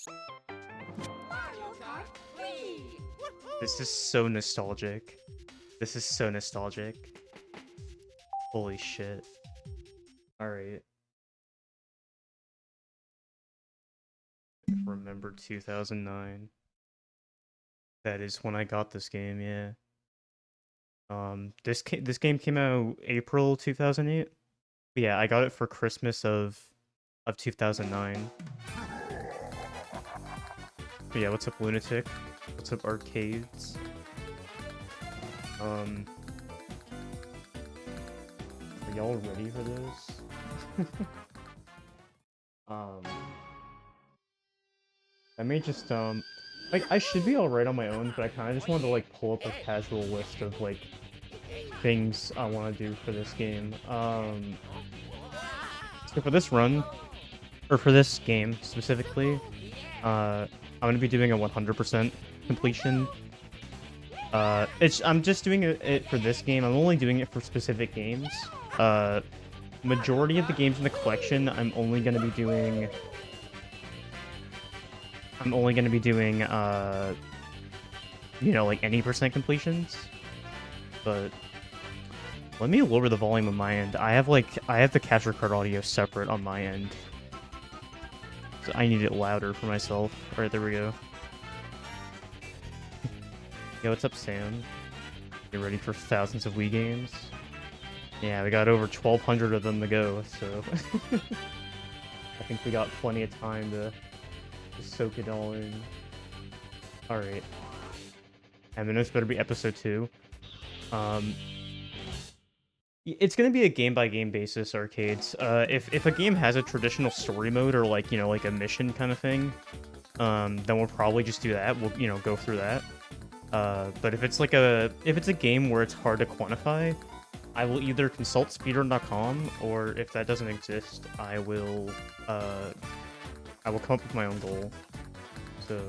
Mario Kart Wii! This is so nostalgic. This is so nostalgic. Holy shit. Alright. Remember 2009. That is when I got this game, yeah. This game came out April 2008. Yeah, I got it for Christmas of 2009. But yeah, what's up, Lunatic? What's up, Arcades? Are y'all ready for this? I may just like I should be alright on my own, but I kind of just wanted to like pull up a casual list of like things I want to do for this game. So for this run, or for this game specifically, I'm gonna be doing a 100% completion. I'm just doing it for this game. I'm only doing it for specific games. Majority of the games in the collection, I'm only gonna be doing, you know, like any percent completions. But let me lower the volume on my end. I have the capture card audio separate on my end. So I need it louder for myself. Alright, there we go. Yo, what's up, Sam? You ready for thousands of Wii games? Yeah, we got over 1,200 of them to go, so I think we got plenty of time to soak it all in. Alright. And then this better be episode 2. It's gonna be a game-by-game basis, Arcades. If a game has a traditional story mode or like, you know, like a mission kind of thing, then we'll probably just do that. We'll, you know, go through that. But if it's a game where it's hard to quantify, I will either consult speedrun.com, or if that doesn't exist, I will come up with my own goal. So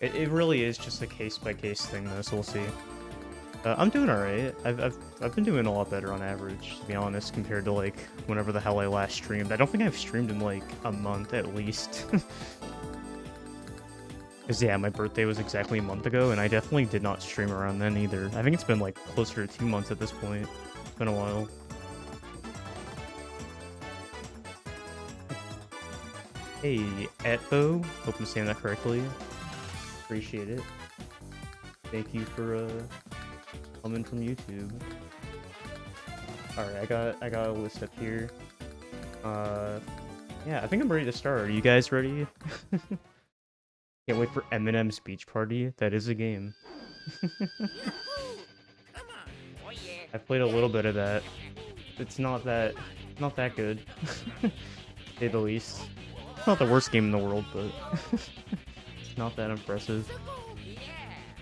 it really is just a case-by-case thing, though, so we'll see. I'm doing alright. I've been doing a lot better on average, to be honest, compared to, like, whenever the hell I last streamed. I don't think I've streamed in, like, a month, at least. Because, yeah, my birthday was exactly a month ago, and I definitely did not stream around then, either. I think it's been, like, closer to 2 months at this point. It's been a while. Hey, Etbo. Hope I'm saying that correctly. Appreciate it. Thank you for coming from YouTube. Alright, I got a list up here. Yeah, I think I'm ready to start. Are you guys ready? Can't wait for Eminem's Beach Party. That is a game. I've played a little bit of that. It's not that good, to say the least. It's not the worst game in the world, but it's not that impressive.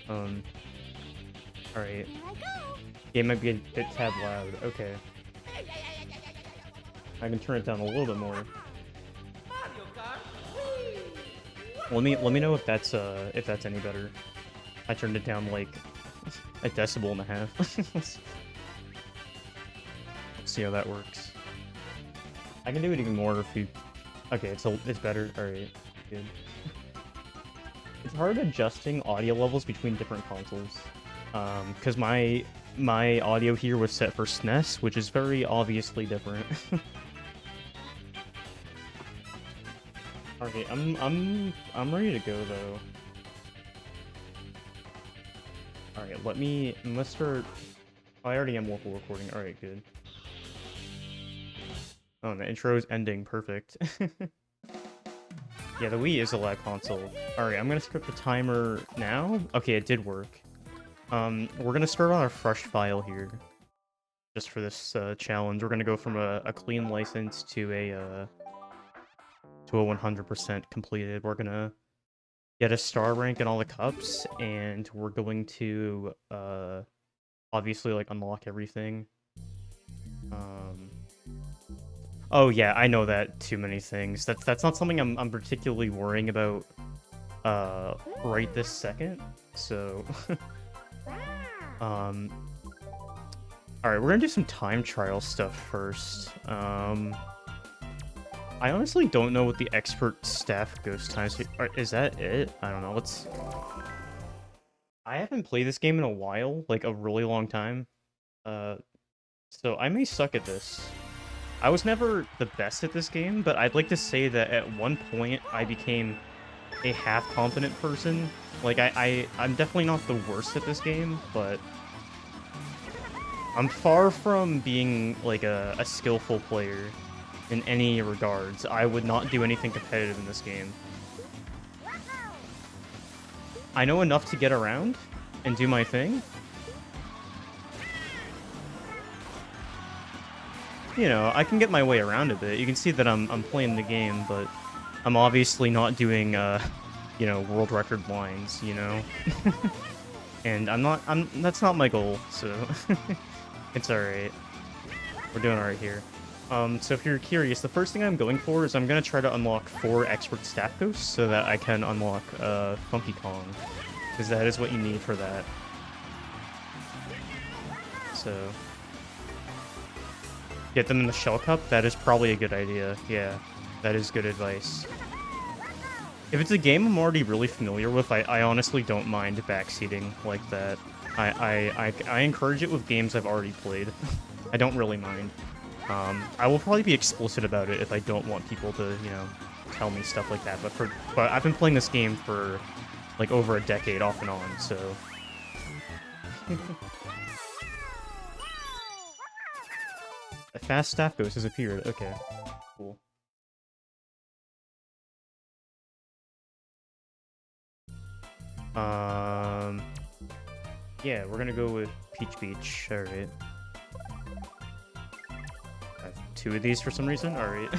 Alright. Game might be a bit tad loud. Okay. I can turn it down a little bit more. Let me know if that's any better. I turned it down like a decibel and a half. Let's see how that works. I can do it even more if you. Okay, it's better. All right, good. It's hard adjusting audio levels between different consoles, because my audio here was set for SNES, which is very obviously different. Okay, I'm ready to go though. Alright, let's start. Oh, I already am local recording. Alright, good. Oh, and the intro is ending. Perfect. Yeah, the Wii is a lag console. Alright, I'm gonna script the timer now. Okay, it did work. We're gonna start on a fresh file here. Just for this challenge. We're gonna go from a clean license to a 100% completed. We're gonna get a star rank in all the cups, and we're going to obviously like unlock everything. Oh yeah, I know that too many things. That's not something I'm particularly worrying about right this second. So alright, we're gonna do some time trial stuff first. I honestly don't know what the expert staff ghost times is. That it? I don't know. Let's. I haven't played this game in a while, like a really long time. So I may suck at this. I was never the best at this game, but I'd like to say that at one point I became a half-competent person. Like, I'm definitely not the worst at this game, but I'm far from being, like, a skillful player in any regards. I would not do anything competitive in this game. I know enough to get around and do my thing. You know, I can get my way around a bit. You can see that I'm playing the game, but I'm obviously not doing, you know, world record lines, you know? And that's not my goal, so it's alright. We're doing alright here. So if you're curious, the first thing I'm going for is I'm gonna try to unlock 4 expert staff ghosts so that I can unlock, Funky Kong. Because that is what you need for that. So... get them in the Shell Cup, that is probably a good idea. Yeah, that is good advice. If it's a game I'm already really familiar with, I honestly don't mind backseating like that. I encourage it with games I've already played. I don't really mind. I will probably be explicit about it if I don't want people to, you know, tell me stuff like that. But I've been playing this game for like over a decade off and on, so... A fast staff ghost has appeared. Okay, cool. Yeah, we're gonna go with Peach Beach. All right. I have 2 of these for some reason. All right.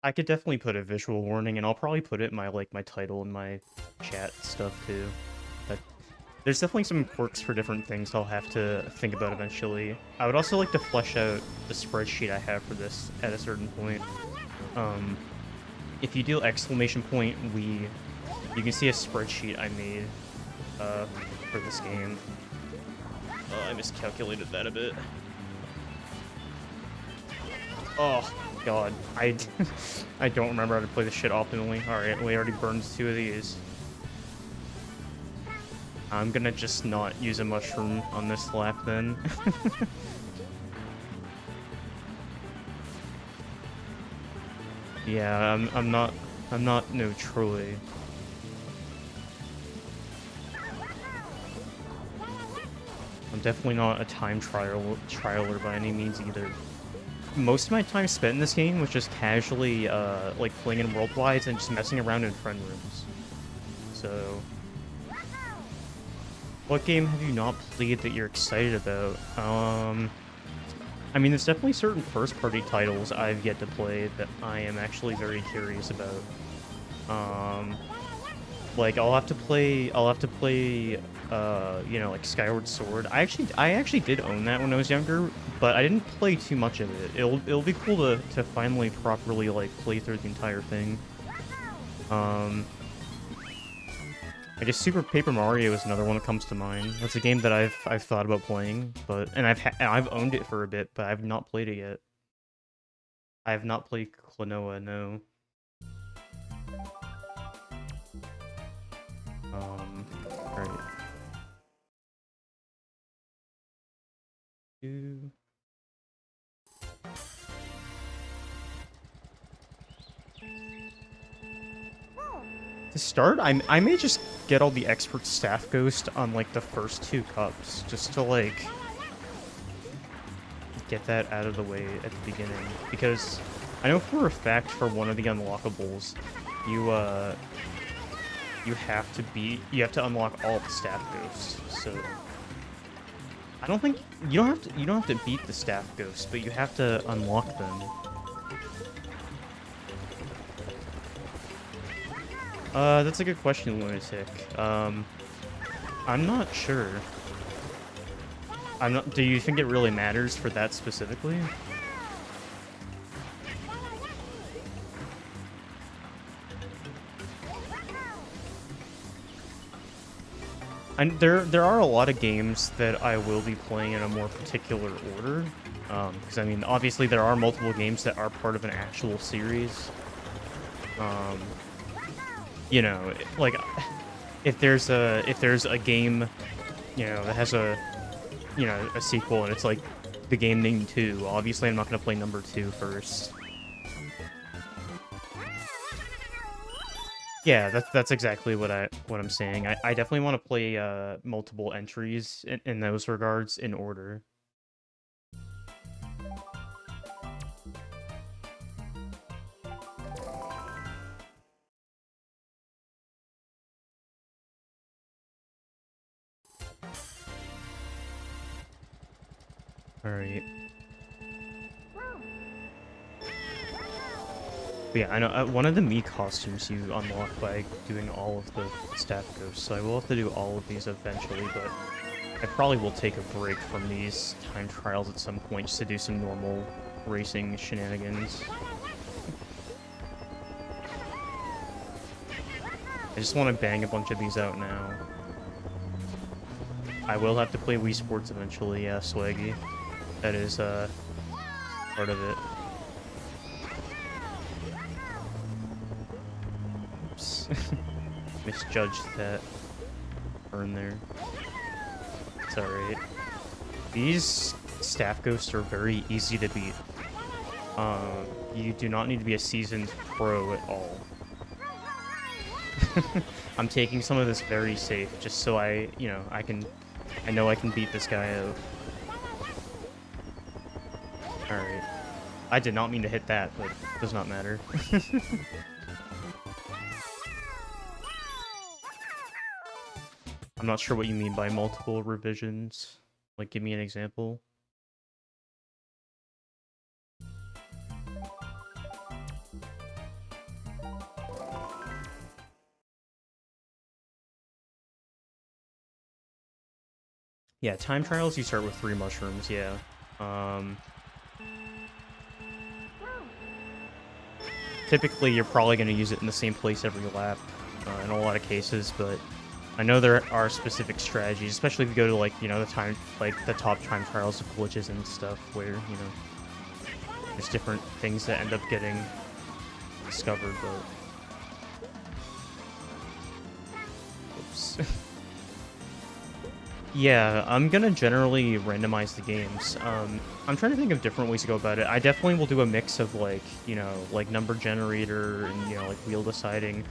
I could definitely put a visual warning, and I'll probably put it in my title and my chat stuff too. But there's definitely some quirks for different things I'll have to think about eventually. I would also like to flesh out the spreadsheet I have for this at a certain point. If you do exclamation point Wii, you can see a spreadsheet I made for this game. I miscalculated that a bit. Oh god, I don't remember how to play this shit optimally. Alright, we already burned 2 of these. I'm gonna just not use a mushroom on this lap then. Yeah, I'm not no Troy. I'm definitely not a time trialer by any means either. Most of my time spent in this game was just casually like playing in worldwides and just messing around in friend rooms. So, what game have you not played that you're excited about? I mean, there's definitely certain first-party titles I've yet to play that I am actually very curious about. Like I'll have to play, you know, like Skyward Sword. I actually did own that when I was younger, but I didn't play too much of it. It'll be cool to finally properly like play through the entire thing. I guess Super Paper Mario is another one that comes to mind. That's a game that I've thought about playing, but I've owned it for a bit, but I've not played it yet. I have not played Klonoa, no. Alright. To start, I may just get all the expert staff ghost on like the first 2 cups, just to like get that out of the way at the beginning. Because I know for a fact for one of the unlockables, you have to unlock all the staff ghosts. So I don't think you don't have to beat the staff ghosts, but you have to unlock them. That's a good question, Lunatic. I'm not sure. Do you think it really matters for that specifically? And there are a lot of games that I will be playing in a more particular order. Because, I mean, obviously there are multiple games that are part of an actual series. You know, like, if there's a game, you know, that has a sequel, and it's like the game named 2, obviously I'm not going to play number 2 first. Yeah, that's exactly what I'm saying. I definitely want to play multiple entries in those regards in order. All right. But yeah, I know one of the Mii costumes you unlock by doing all of the staff ghosts, so I will have to do all of these eventually, but I probably will take a break from these time trials at some point just to do some normal racing shenanigans. I just want to bang a bunch of these out now. I will have to play Wii Sports eventually, yeah, Swaggy. That is, part of it. Oops. Misjudged that burn there. It's alright. These staff ghosts are very easy to beat. You do not need to be a seasoned pro at all. I'm taking some of this very safe, just so I know I can beat this guy out. Alright. I did not mean to hit that, but it does not matter. I'm not sure what you mean by multiple revisions. Like, give me an example. Yeah, time trials, you start with 3 mushrooms, yeah. Typically, you're probably going to use it in the same place every lap, in a lot of cases, but I know there are specific strategies, especially if you go to, like, you know, the top time trials of glitches and stuff, where, you know, there's different things that end up getting discovered, but... Oops. Yeah, I'm gonna generally randomize the games. I'm trying to think of different ways to go about it. I definitely will do a mix of, like, you know, like number generator and, you know, like wheel deciding.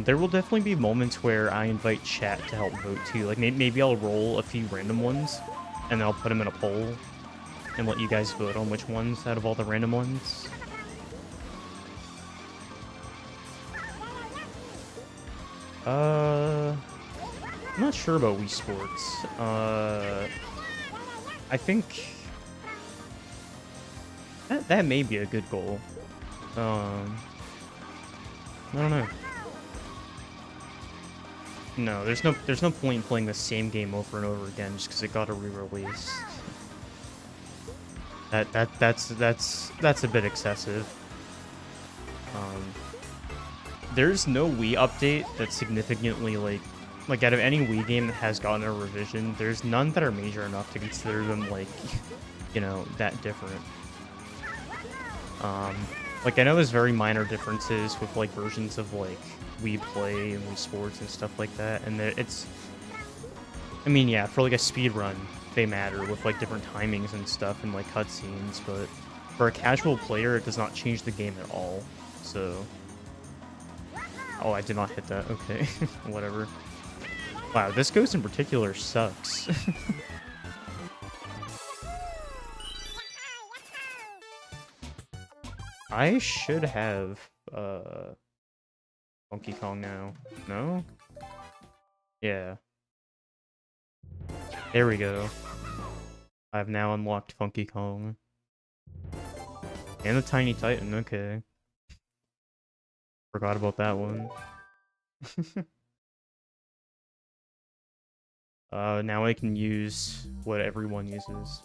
There will definitely be moments where I invite chat to help vote too. Like, maybe I'll roll a few random ones, and then I'll put them in a poll, and let you guys vote on which ones out of all the random ones. I'm not sure about Wii Sports. I think that may be a good goal. I don't know. No, there's no point in playing the same game over and over again just because it got a re-release. That's a bit excessive. There's no Wii update that's significantly like out of any Wii game that has gotten a revision, there's none that are major enough to consider them, like, you know, that different. Like, I know there's very minor differences with, like, versions of, like, Wii Play and Wii Sports and stuff like that, and it's... I mean, yeah, for, like, a speed run, they matter with, like, different timings and stuff and, like, cutscenes, but for a casual player, it does not change the game at all, so... Oh, I did not hit that. Okay, whatever. Wow, this ghost in particular sucks. I should have, Donkey Kong now. No? Yeah. There we go. I've now unlocked Funky Kong. And the Tiny Titan, okay. Forgot about that one. Now I can use what everyone uses.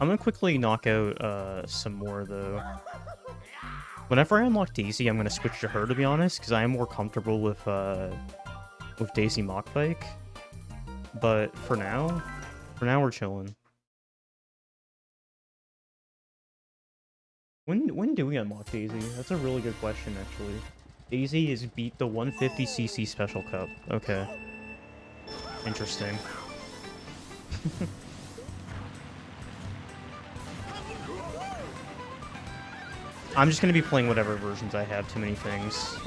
I'm gonna quickly knock out, some more, though. Whenever I unlock Daisy, I'm gonna switch to her, to be honest, because I am more comfortable with Daisy Mockbike. But for now we're chilling. When do we unlock Daisy? That's a really good question, actually. Daisy is beat the 150cc Special Cup. Okay. Interesting. I'm just gonna be playing whatever versions I have. Too many things.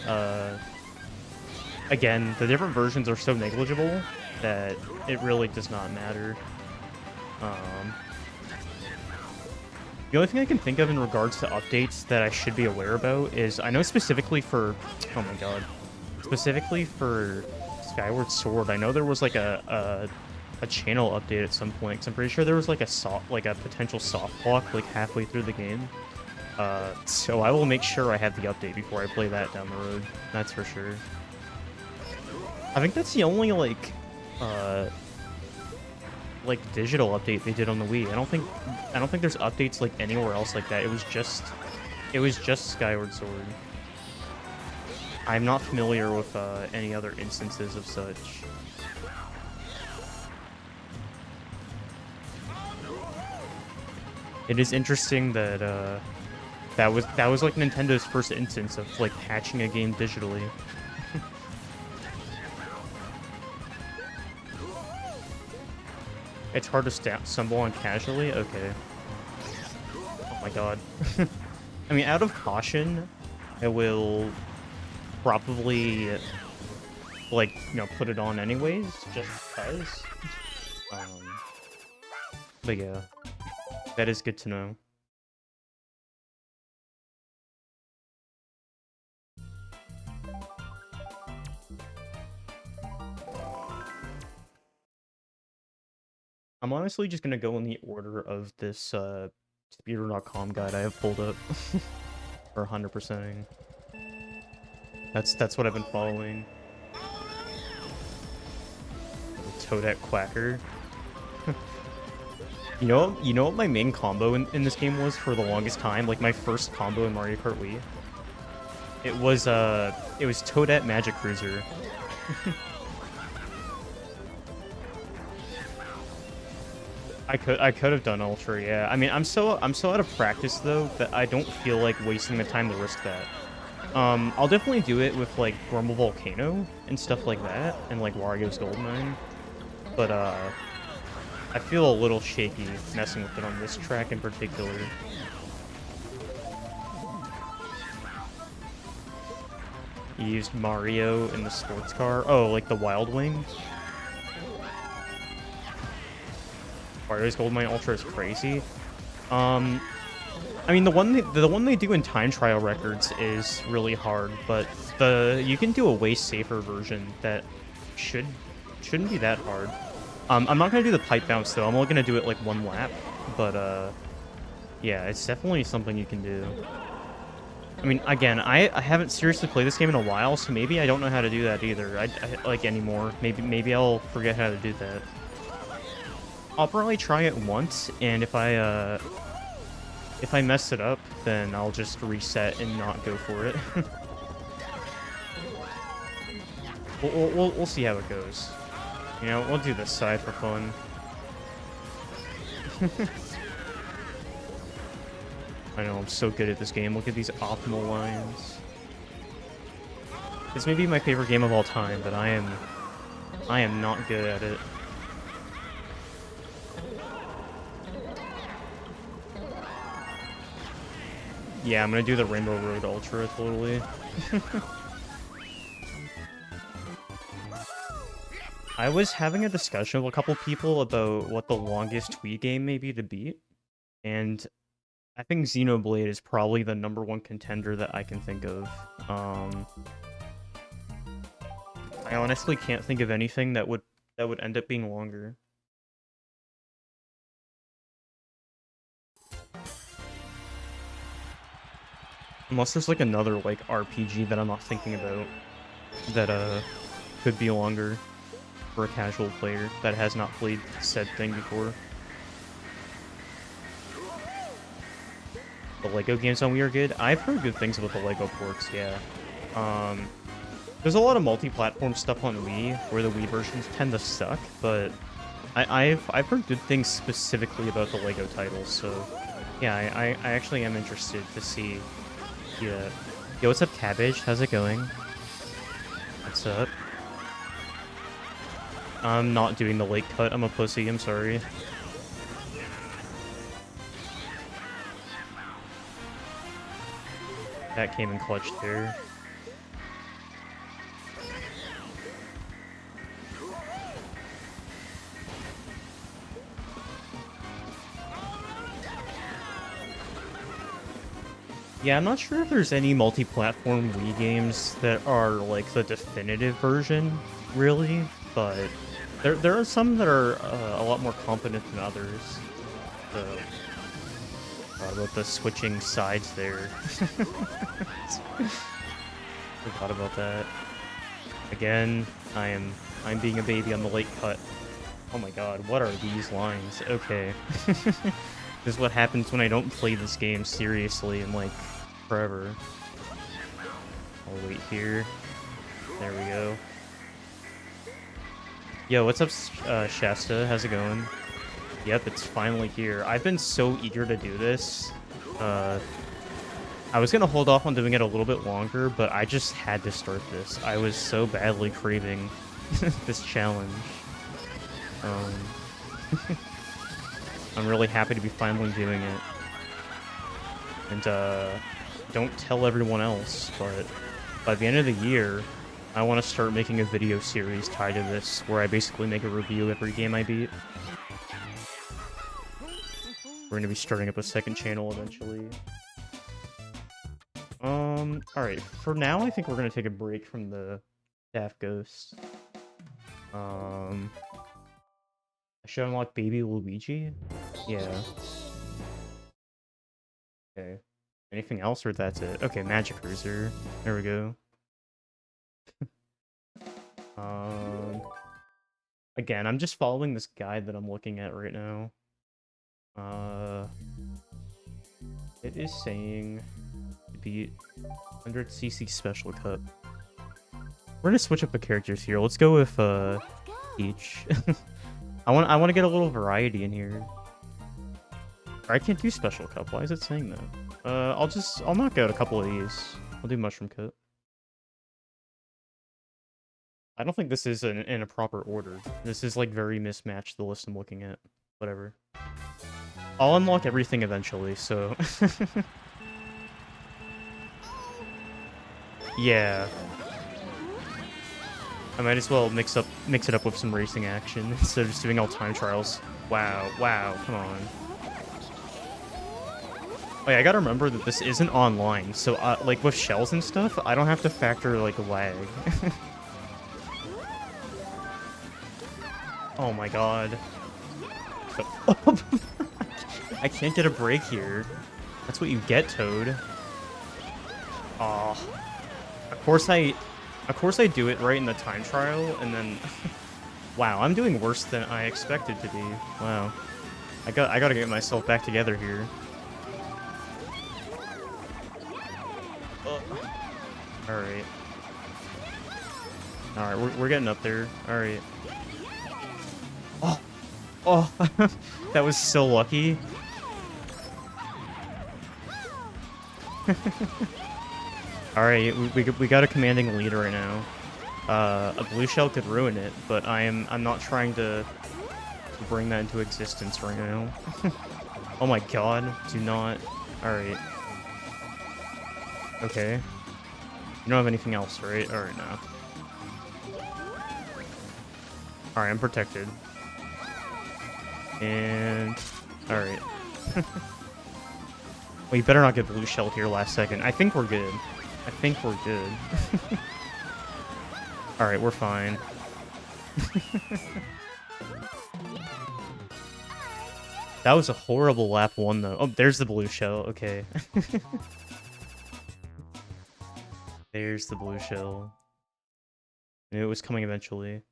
Again, the different versions are so negligible that it really does not matter. The only thing I can think of in regards to updates that I should be aware about is I know specifically for, oh my god, specifically for Skyward Sword, I know there was like a channel update at some point. 'Cause I'm pretty sure there was like a potential soft block like halfway through the game. So I will make sure I have the update before I play that down the road. That's for sure. I think that's the only like digital update they did on the Wii. I don't think there's updates like anywhere else like that. It was just Skyward Sword. I'm not familiar with any other instances of such. It is interesting that that was like Nintendo's first instance of like patching a game digitally. It's hard to stumble on casually? Okay. Oh my god. I mean, out of caution, I will probably, like, you know, put it on anyways, just because. But yeah, that is good to know. I'm honestly just gonna go in the order of this speedrun.com guide I have pulled up for 100%ing. That's what I've been following. Toadette Quacker. You know what my main combo in this game was for the longest time? Like my first combo in Mario Kart Wii. It was Toadette Magic Cruiser. I could have done Ultra, yeah. I mean, I'm so out of practice though that I don't feel like wasting the time to risk that. I'll definitely do it with like Grumble Volcano and stuff like that, and like Wario's Goldeneye. But I feel a little shaky messing with it on this track in particular. You used Mario in the sports car. Oh, like the Wild Wing. Wario's Goldeneye Ultra is crazy. I mean, the one they do in Time Trial Records is really hard, but you can do a way safer version that shouldn't be that hard. I'm not gonna do the pipe bounce though. I'm only gonna do it like one lap, but yeah, it's definitely something you can do. I mean, again, I haven't seriously played this game in a while, so maybe I don't know how to do that either. I like anymore. Maybe I'll forget how to do that. I'll probably try it once, and if I mess it up, then I'll just reset and not go for it. We'll see how it goes. You know, we'll do this side for fun. I know, I'm so good at this game. Look at these optimal lines. This may be my favorite game of all time, but I am not good at it. Yeah, I'm gonna do the Rainbow Road Ultra, totally. I was having a discussion with a couple people about what the longest Wii game may be to beat, and I think Xenoblade is probably the #1 contender that I can think of. I honestly can't think of anything that would end up being longer. Unless there's like another like RPG that I'm not thinking about that could be longer for a casual player that has not played said thing before. The Lego games on Wii are good. I've heard good things about the Lego ports, yeah. There's a lot of multi-platform stuff on Wii where the Wii versions tend to suck, but I've heard good things specifically about the Lego titles, so Yeah, I actually am interested to see. Yeah. Yo, what's up, Cabbage? How's it going? What's up? I'm not doing the late cut. I'm a pussy. I'm sorry. That came in clutch there. Yeah, I'm not sure if there's any multi-platform Wii games that are like the definitive version, really, but there are some that are a lot more competent than others. So, about the switching sides there. Forgot about that. Again, I'm being a baby on the late cut. Oh my god, what are these lines? Okay. This is what happens when I don't play this game seriously in, like, forever. I'll wait here. There we go. Yo, what's up, Shasta? How's it going? Yep, it's finally here. I've been so eager to do this. I was gonna hold off on doing it a little bit longer, but I just had to start this. I was so badly craving this challenge. I'm really happy to be finally doing it. And, don't tell everyone else, but by the end of the year, I want to start making a video series tied to this, where I basically make a review of every game I beat. We're going to be starting up a second channel eventually. Alright, for now, I think we're going to take a break from the Daft Ghost. I should unlock Baby Luigi? Yeah. Okay. Anything else, or that's it? Okay, Magic Cruiser. There we go. Again, I'm just following this guide that I'm looking at right now. It is saying to beat 100cc Special Cup. We're gonna switch up the characters here. Let's go with Peach. I want to get a little variety in here. I can't do Special Cup. Why is it saying that? I'll knock out a couple of these. I'll do Mushroom Coat. I don't think this is in a proper order. This is, like, very mismatched, the list I'm looking at. Whatever. I'll unlock everything eventually, so... Yeah. I might as well mix it up with some racing action instead of just doing all time trials. Wow, come on. Oh yeah, I gotta remember that this isn't online, so, like, with shells and stuff, I don't have to factor, like, lag. Oh my god. I can't get a break here. That's what you get, Toad. Aw. Of course I do it right in the time trial, and then... Wow, I'm doing worse than I expected to be. Wow. I gotta get myself back together here. Alright. Alright, we're getting up there. Alright. Oh, that was so lucky. Alright, we got a commanding lead right now. A blue shell could ruin it, but I'm not trying to bring that into existence right now. Oh my god, do not. Alright. Okay. You don't have anything else, right? Alright, no. Alright, I'm protected. And... Alright. Well, you better not get blue shelled here last second. I think we're good. I think we're good. Alright, we're fine. That was a horrible lap 1, though. Oh, there's the blue shell. Okay. There's the blue shell. I knew it was coming eventually.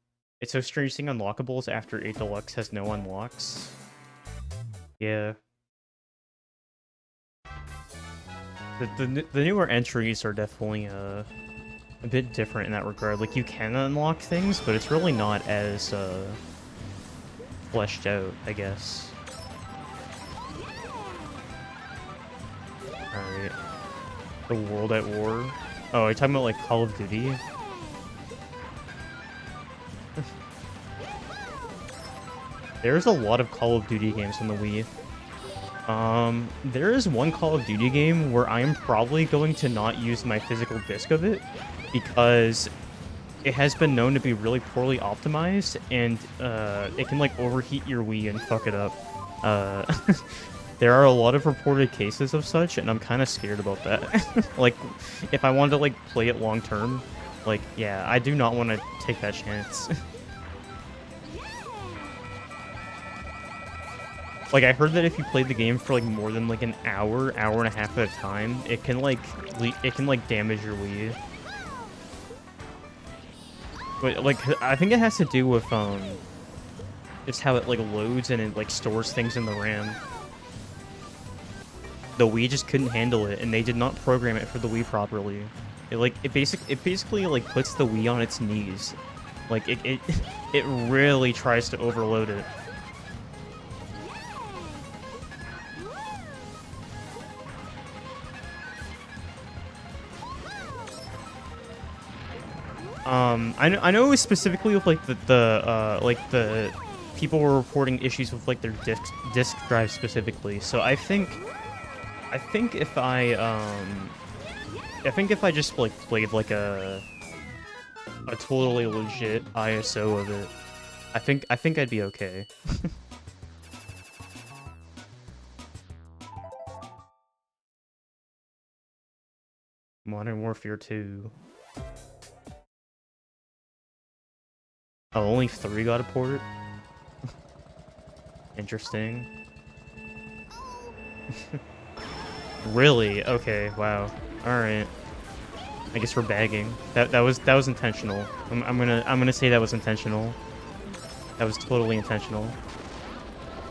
It's so strange seeing unlockables after 8 Deluxe has no unlocks. Yeah. The newer entries are definitely a bit different in that regard. Like, you can unlock things, but it's really not as fleshed out, I guess. Alright. The World at War. Oh, are you talking about like Call of Duty? There's a lot of Call of Duty games on the Wii. There is one Call of Duty game where I am probably going to not use my physical disc of it because it has been known to be really poorly optimized and it can like overheat your Wii and fuck it up. There are a lot of reported cases of such, and I'm kind of scared about that. Like, if I wanted to like play it long term, like, yeah, I do not want to take that chance. Like, I heard that if you played the game for like more than like an hour, hour and a half at a time, it can like damage your Wii. But like, I think it has to do with just how it like loads and it like stores things in the RAM. The Wii just couldn't handle it, and they did not program it for the Wii properly. It basically like puts the Wii on its knees. Like it really tries to overload it. I know specifically with like the people were reporting issues with like their disk drive specifically. So I think if I just like played like a totally legit ISO of it, I think I'd be okay. Modern Warfare 2. Oh, only 3 got a port? Interesting. Really? Okay, wow. Alright. I guess we're bagging. That was intentional. I'm gonna say that was intentional. That was totally intentional.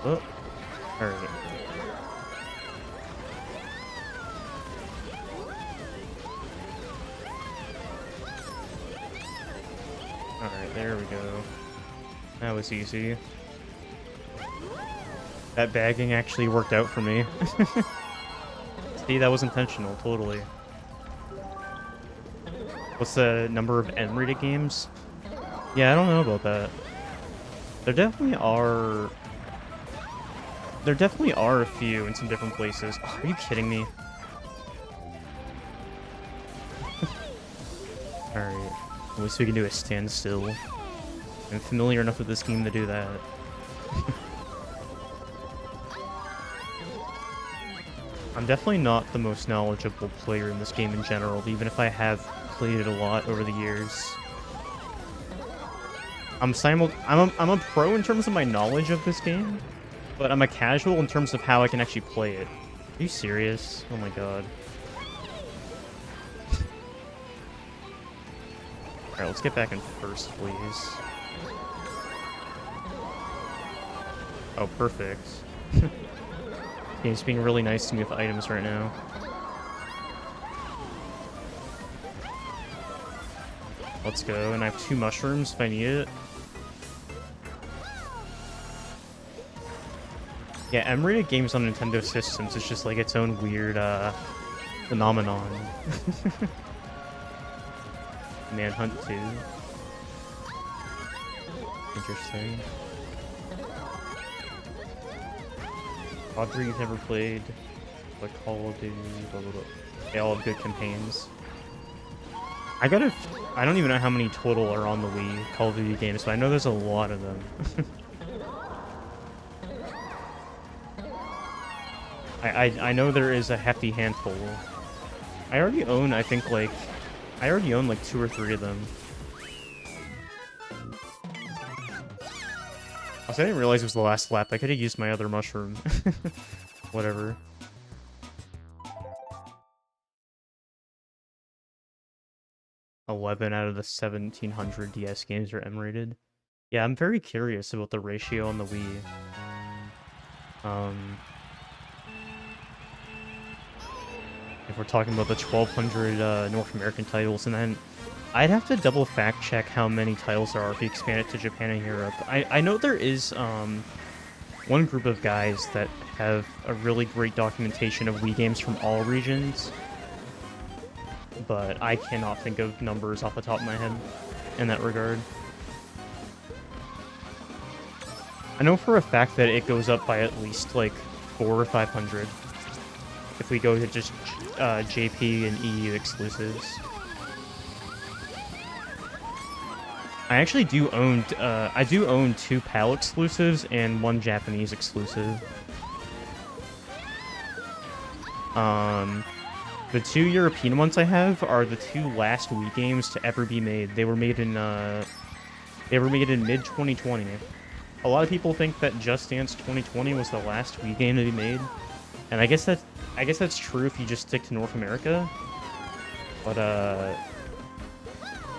Oh. Alright. Alright, there we go. That was easy. That bagging actually worked out for me. See, that was intentional, totally. What's the number of M-rated games? Yeah, I don't know about that. There definitely are a few in some different places. Oh, are you kidding me? Alright. At least we can do a standstill. I'm familiar enough with this game to do that. I'm definitely not the most knowledgeable player in this game in general, even if I have played it a lot over the years. I'm a pro in terms of my knowledge of this game, but I'm a casual in terms of how I can actually play it. Are you serious? Oh my god. Alright, let's get back in first, please. Oh, perfect. Game's being really nice to me with items right now. Let's go, and I have 2 mushrooms if I need it. Yeah, M-rated games on Nintendo systems is just like its own weird phenomenon. Manhunt 2. Interesting. COD 3 you've never played. Like Call of Duty, blah blah blah. They all have good campaigns. I don't even know how many total are on the Wii Call of Duty games, but I know there's a lot of them. I know there is a hefty handful. I already own, I already own like 2 or 3 of them. Also, I didn't realize it was the last lap. I could have used my other mushroom. Whatever. $11 out of the 1,700 DS games are M-rated. Yeah, I'm very curious about the ratio on the Wii. If we're talking about the 1,200 North American titles, and then I'd have to double fact check how many titles there are if you expand it to Japan and Europe. I know there is one group of guys that have a really great documentation of Wii games from all regions, but I cannot think of numbers off the top of my head in that regard. I know for a fact that it goes up by at least like 400 or 500 if we go to just JP and EU exclusives. I actually do own I do own 2 PAL exclusives and 1 Japanese exclusive. The 2 European ones I have are the 2 last Wii games to ever be made. They were made in mid 2020. A lot of people think that Just Dance 2020 was the last Wii game to be made, and I guess that's true if you just stick to North America. But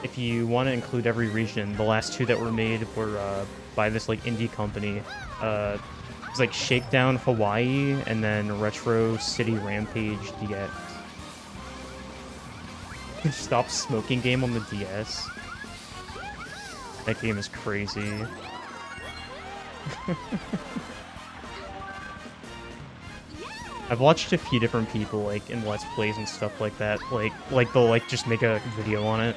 if you want to include every region, the last 2 that were made were by this like indie company. It's like Shakedown Hawaii and then Retro City Rampage DX. Stop Smoking game on the DS. That game is crazy. I've watched a few different people like in Let's Plays and stuff like that. Like they'll like just make a video on it.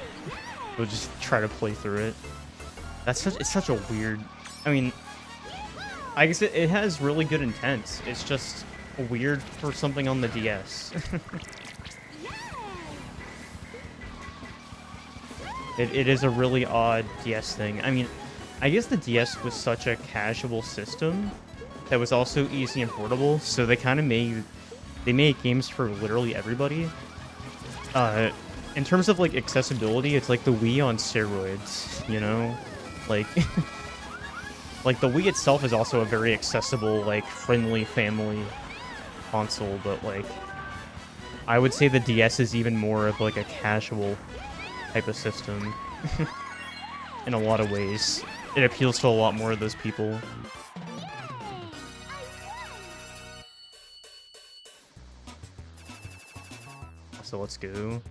They'll just try to play through it. It's such a weird. I mean, I guess it has really good intent. It's just weird for something on the DS. It is a really odd DS thing. I mean, I guess the DS was such a casual system that was also easy and portable, so they kind of made games for literally everybody. In terms of like accessibility, it's like the Wii on steroids, you know? Like like the Wii itself is also a very accessible, like friendly family console, but like I would say the DS is even more of like a casual type of system in a lot of ways. It appeals to a lot more of those people. So let's go.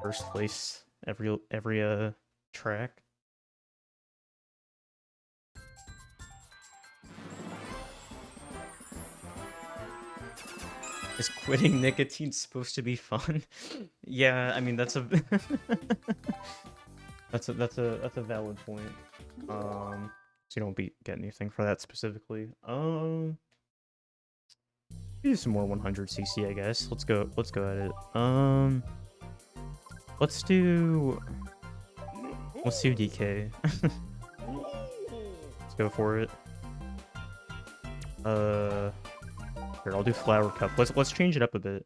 First place every track. Is quitting nicotine supposed to be fun? Yeah, I mean that's a that's a valid point. So you don't get anything for that specifically. Do some more 100cc, I guess. Let's go at it. Let's do DK. Let's go for it. Here, I'll do Flower Cup. Let's change it up a bit.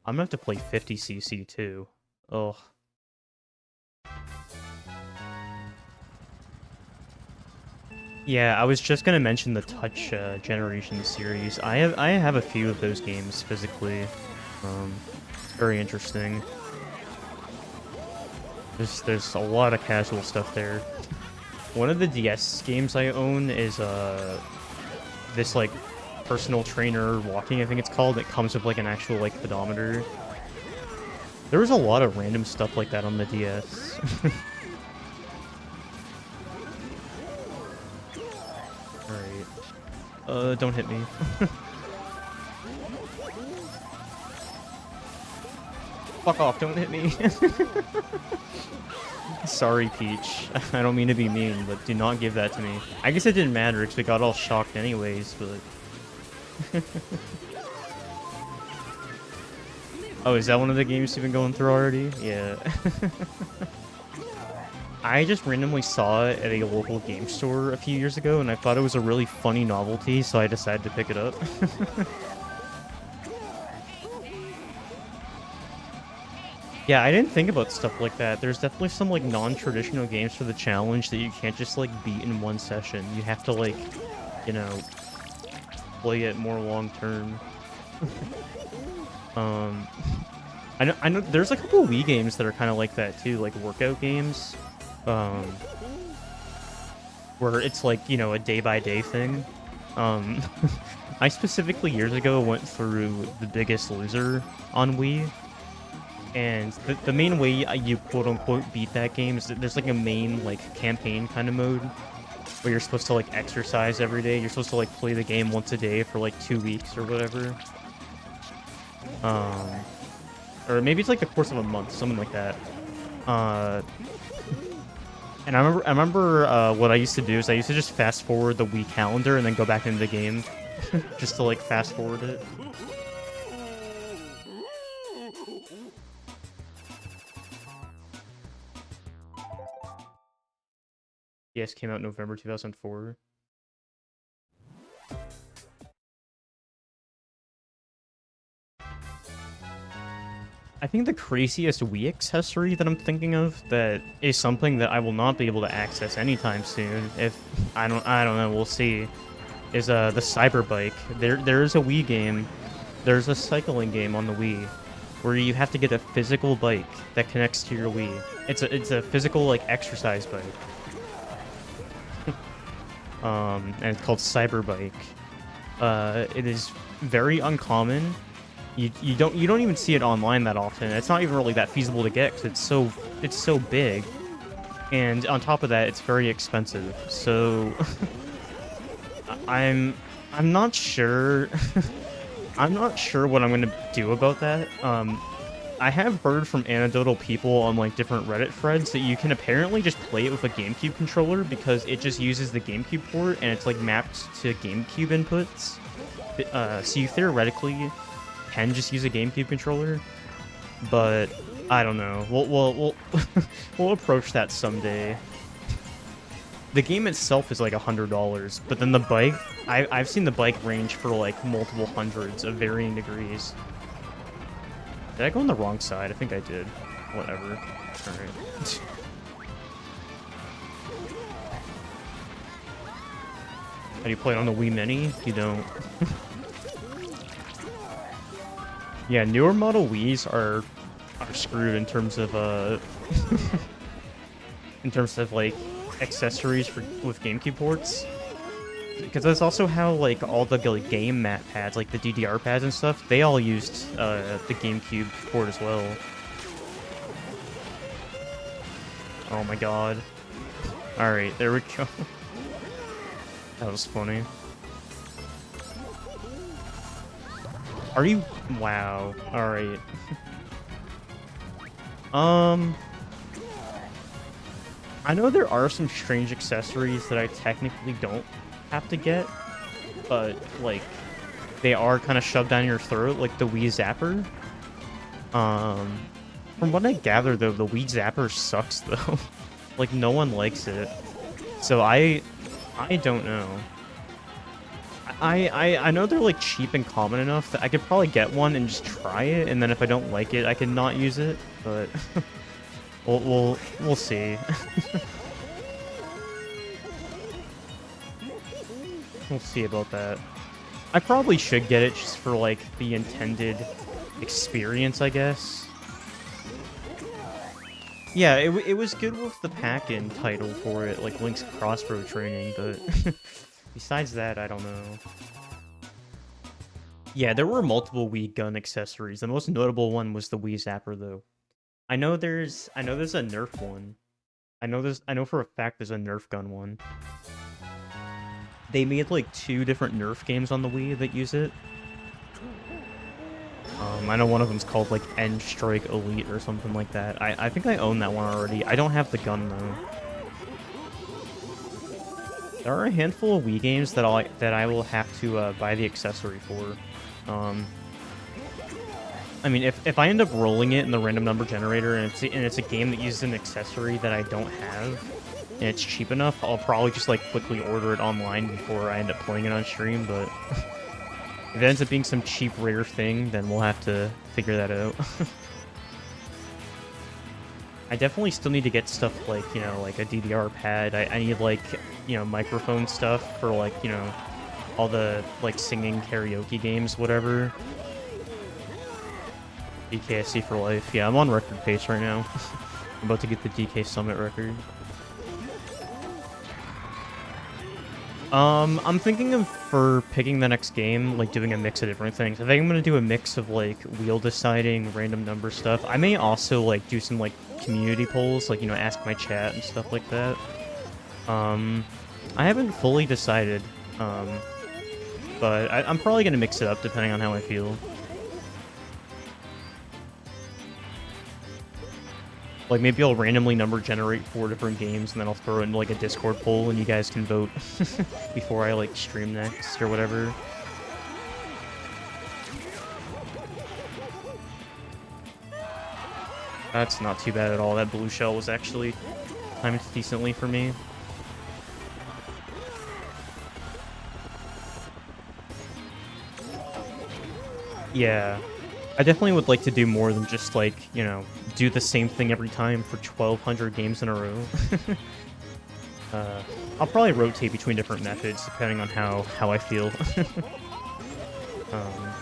I'm gonna have to play 50cc too. Ugh. Yeah, I was just gonna mention the Touch Generation series. I have a few of those games physically. Very interesting. There's a lot of casual stuff there. One of the DS games I own is this like personal trainer walking, I think it's called. It comes with like an actual like pedometer. There was a lot of random stuff like that on the DS. Alright. Don't hit me. Fuck off, don't hit me. Sorry, Peach. I don't mean to be mean, but do not give that to me. I guess it didn't matter because we got all shocked anyways, but... Oh, is that one of the games you've been going through already? Yeah. I just randomly saw it at a local game store a few years ago, and I thought it was a really funny novelty, so I decided to pick it up. Yeah, I didn't think about stuff like that. There's definitely some, like, non-traditional games for the challenge that you can't just, like, beat in one session. You have to, like, you know, play it more long-term. I know there's a couple Wii games that are kind of like that, too, like workout games. Where it's, like, you know, a day-by-day thing. I specifically, years ago, went through The Biggest Loser on Wii. And the main way you quote-unquote beat that game is that there's like a main like campaign kind of mode where you're supposed to like exercise every day. You're supposed to like play the game once a day for like 2 weeks or whatever. Or maybe it's like the course of a month, something like that. And I remember what I used to do is I used to just fast forward the Wii calendar and then go back into the game, just to like fast forward it. Yes, came out in November 2004. I think the craziest Wii accessory that I'm thinking of that is something that I will not be able to access anytime soon. If I don't know, we'll see. Is the Cyber Bike. There is a Wii game. There's a cycling game on the Wii where you have to get a physical bike that connects to your Wii. It's a physical like exercise bike. And it's called Cyber Bike. It is very uncommon. You don't even see it online that often. It's not even really that feasible to get because it's so big, and on top of that, it's very expensive. So I'm not sure. I'm not sure what I'm gonna do about that. I have heard from anecdotal people on like different Reddit threads that you can apparently just play it with a GameCube controller because it just uses the GameCube port and it's like mapped to GameCube inputs. So you theoretically can just use a GameCube controller, but I don't know. We'll we'll approach that someday. The game itself is like $100, but then the bike, I've seen the bike range for like multiple hundreds of varying degrees. Did I go on the wrong side? I think I did. Whatever. Alright. How do you play it on the Wii Mini? You don't. Yeah, newer model Wiis are screwed in terms of in terms of like accessories with GameCube ports, because that's also how like all the like, game mat pads, like the DDR pads and stuff, they all used the GameCube port as well. Oh my god! All right, there we go. That was funny. Are you? Wow. Alright. I know there are some strange accessories that I technically don't have to get, but, like, they are kind of shoved down your throat, like the Wii Zapper. From what I gather, though, the Wii Zapper sucks, though. Like, no one likes it. So I don't know. I know they're like cheap and common enough that I could probably get one and just try it, and then if I don't like it, I can not use it. But we'll see. We'll see about that. I probably should get it just for like the intended experience, I guess. Yeah, it was good with the pack-in title for it, like Link's Crossbow Training, but besides that, I don't know. Yeah, there were multiple Wii gun accessories. The most notable one was the Wii Zapper, though. I know there's a Nerf one. I know for a fact there's a Nerf gun one. They made like 2 different Nerf games on the Wii that use it. I know one of them's called like End Strike Elite or something like that. I think I own that one already. I don't have the gun though. There are a handful of Wii games that I will have to buy the accessory for. I mean, if I end up rolling it in the random number generator and it's a game that uses an accessory that I don't have and it's cheap enough, I'll probably just like quickly order it online before I end up playing it on stream. But if it ends up being some cheap rare thing, then we'll have to figure that out. I definitely still need to get stuff like, you know, like a DDR pad. I need like, you know, microphone stuff for like, you know, all the like singing karaoke games, whatever. DKSC for life. Yeah, I'm on record pace right now. I'm about to get the DK Summit record. I'm thinking of, for picking the next game, like doing a mix of different things. I think I'm gonna do a mix of like wheel deciding, random number stuff. I may also like do some like community polls, like, you know, ask my chat and stuff like that. I haven't fully decided, but I'm probably gonna mix it up depending on how I feel. Like, maybe I'll randomly number generate 4 different games, and then I'll throw it into, like, a Discord poll, and you guys can vote before I, like, stream next or whatever. That's not too bad at all. That blue shell was actually timed decently for me. Yeah. I definitely would like to do more than just, like, you know, do the same thing every time for 1,200 games in a row. I'll probably rotate between different methods depending on how I feel. um,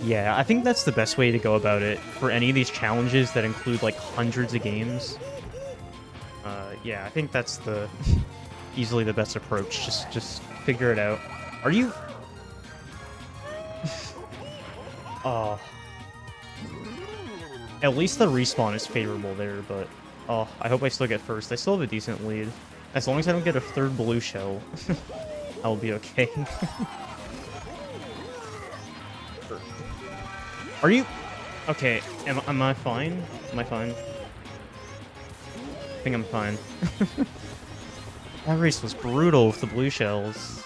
yeah, I think that's the best way to go about it for any of these challenges that include, like, hundreds of games. Yeah, I think that's the easily the best approach. Just figure it out. Are you... Oh. At least the respawn is favorable there, but... Oh, I hope I still get first. I still have a decent lead. As long as I don't get a third blue shell, I'll be okay. Are you... Okay, am I fine? Am I fine? I think I'm fine. That race was brutal with the blue shells.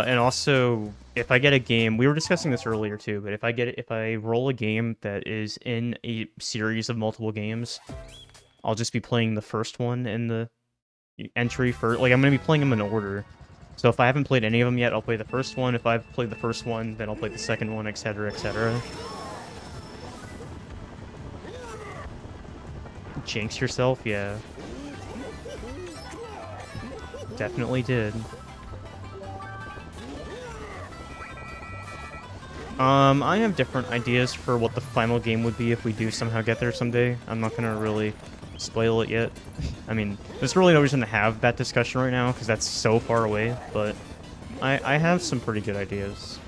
And also, if I get a game, we were discussing this earlier too, but if I roll a game that is in a series of multiple games, I'll just be playing the first one in the entry for, like, I'm gonna be playing them in order. So if I haven't played any of them yet, I'll play the first one. If I've played the first one, then I'll play the second one, etc., etc. Jinx yourself, yeah. Definitely did. I have different ideas for what the final game would be if we do somehow get there someday. I'm not gonna really spoil it yet. I mean, there's really no reason to have that discussion right now, because that's so far away, but I have some pretty good ideas.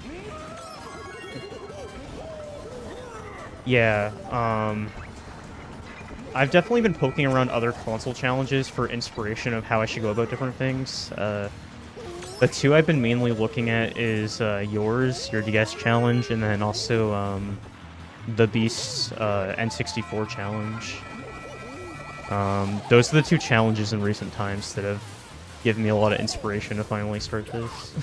Yeah, I've definitely been poking around other console challenges for inspiration of how I should go about different things. The two I've been mainly looking at is your DS challenge, and then also the Beast's N64 challenge. Those are the two challenges in recent times that have given me a lot of inspiration to finally start this.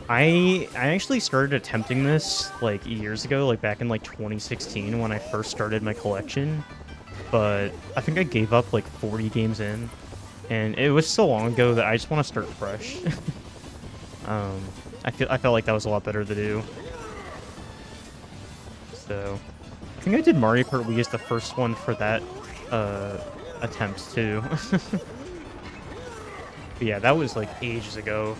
I actually started attempting this like years ago, like back in like 2016 when I first started my collection, but I think I gave up like 40 games in. And it was so long ago that I just want to start fresh. I felt like that was a lot better to do. So, I think I did Mario Kart Wii as the first one for that attempt too. But yeah, that was like ages ago.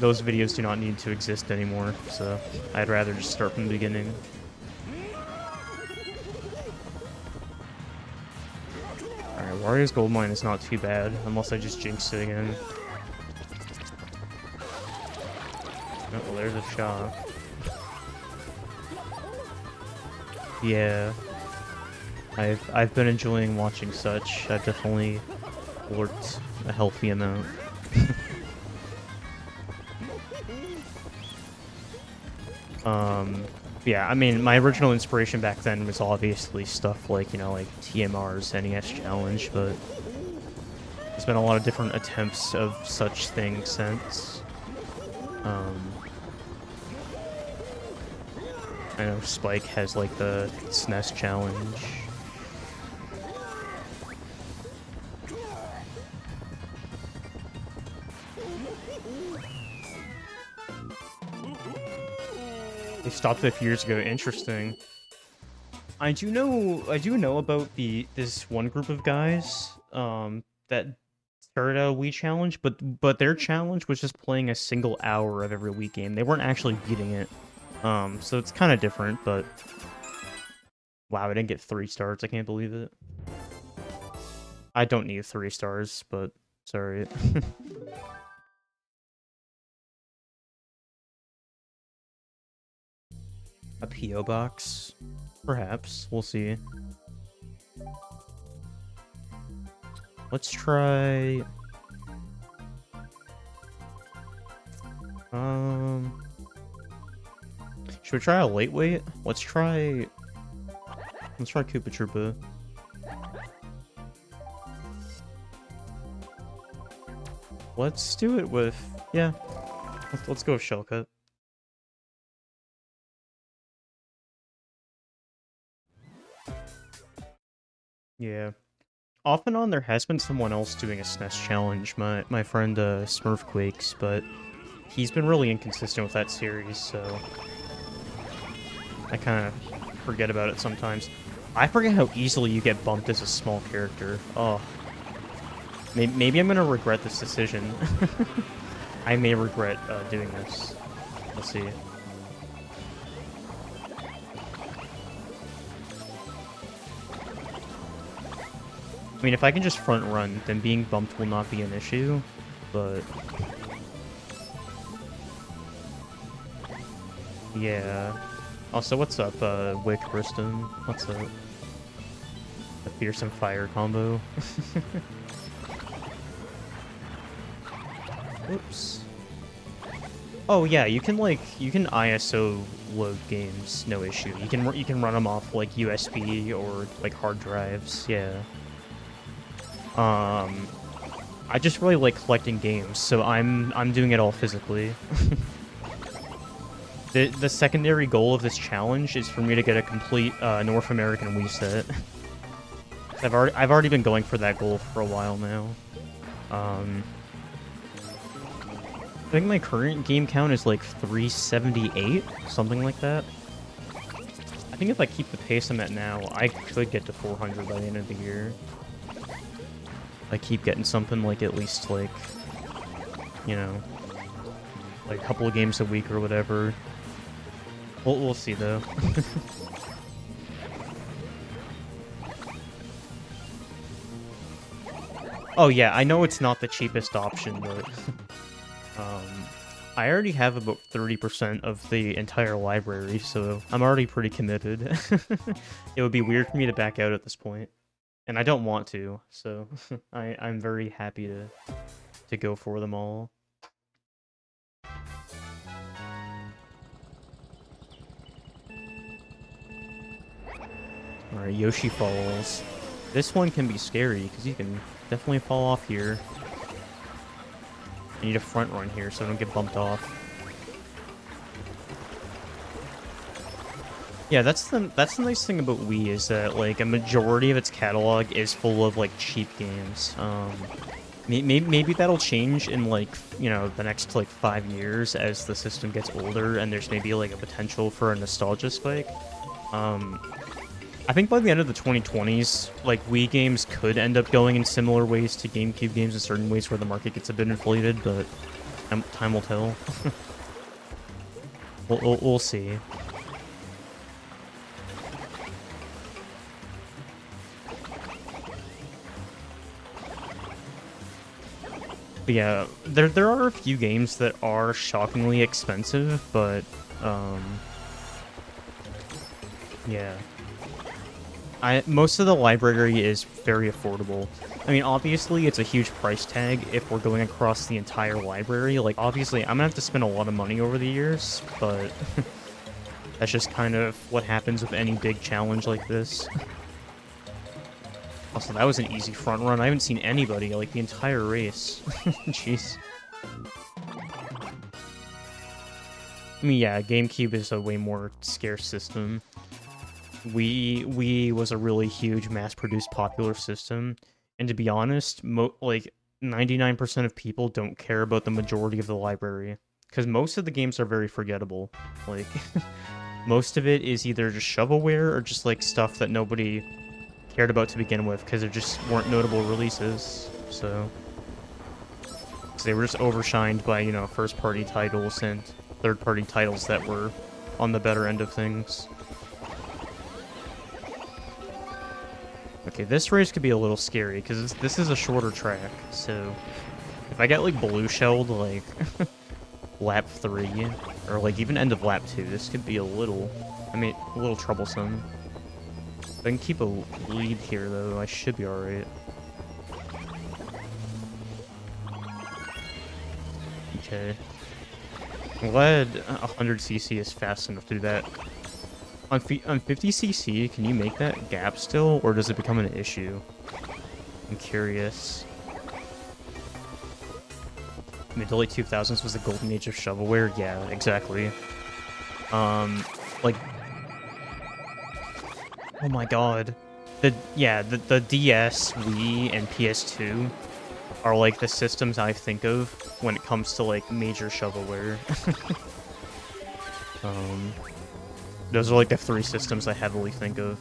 Those videos do not need to exist anymore, so I'd rather just start from the beginning. Alright, Wario's Gold Mine is not too bad, unless I just jinxed it again. Oh, there's a shock. Yeah. I've been enjoying watching such. I've definitely worked a healthy amount. Yeah, I mean, my original inspiration back then was obviously stuff like, you know, like TMR's NES Challenge, but there's been a lot of different attempts of such things since. I know Spike has, like, the SNES Challenge. They stopped it a few years ago. Interesting. I do know about this one group of guys that started a Wii challenge, but their challenge was just playing a single hour of every Wii game. They weren't actually beating it. So it's kind of different, but wow, I didn't get 3 stars. I can't believe it. I don't need 3 stars, but sorry. A P.O. box? Perhaps. We'll see. Let's try... Should we try a lightweight? Let's try Koopa Troopa. Let's do it with... Yeah. Let's go with Shellcut. Yeah. Off and on, there has been someone else doing a SNES challenge, my friend Smurfquakes, but he's been really inconsistent with that series, so I kind of forget about it sometimes. I forget how easily you get bumped as a small character. Oh. Maybe I'm gonna regret this decision. I may regret doing this. Let's see. I mean, if I can just front run, then being bumped will not be an issue, but... Yeah. Also, what's up, Wick Briston? What's up? A fearsome fire combo. Oops. Oh yeah, you can ISO load games, no issue. You can run them off like USB or like hard drives, yeah. I just really like collecting games, so I'm doing it all physically. The secondary goal of this challenge is for me to get a complete North American Wii set. I've already been going for that goal for a while now. I think my current game count is like 378, something like that. I think if I keep the pace I'm at now, I could get to 400 by the end of the year. I keep getting something like at least like, you know, like a couple of games a week or whatever. We'll see though. Oh yeah, I know it's not the cheapest option, but I already have about 30% of the entire library, so I'm already pretty committed. It would be weird for me to back out at this point. And I don't want to, so I'm very happy to go for them all. Alright, Yoshi Falls. This one can be scary, because you can definitely fall off here. I need a front run here so I don't get bumped off. Yeah, that's the nice thing about Wii is that like a majority of its catalog is full of like cheap games. Maybe that'll change in like, you know, the next like 5 years as the system gets older and there's maybe like a potential for a nostalgia spike. I think by the end of the 2020s, like Wii games could end up going in similar ways to GameCube games in certain ways where the market gets a bit inflated, but time will tell. We'll see. But yeah, there are a few games that are shockingly expensive, but yeah. Most of the library is very affordable. I mean, obviously, it's a huge price tag if we're going across the entire library. Like, obviously, I'm gonna have to spend a lot of money over the years, but that's just kind of what happens with any big challenge like this. Also, that was an easy front run. I haven't seen anybody, like, the entire race. Jeez. I mean, yeah, GameCube is a way more scarce system. Wii was a really huge, mass-produced, popular system. And to be honest, like, 99% of people don't care about the majority of the library. Because most of the games are very forgettable. Like, most of it is either just shovelware or just, like, stuff that nobody cared about to begin with, because there just weren't notable releases, so they were just overshined by, you know, first-party titles and third-party titles that were on the better end of things. Okay, this race could be a little scary, because this is a shorter track, so if I get, like, blue-shelled, like, lap 3, or, like, even end of lap 2, this could be a little I mean, a little troublesome. If I can keep a lead here, though, I should be alright. Okay. I'm glad 100cc is fast enough to do that. On 50cc, can you make that gap still, or does it become an issue? I'm curious. Mid to late 2000s was the golden age of shovelware? Yeah, exactly. Like... Oh my god. The DS, Wii, and PS2 are like the systems I think of when it comes to like major shovelware. Those are like the three systems I heavily think of.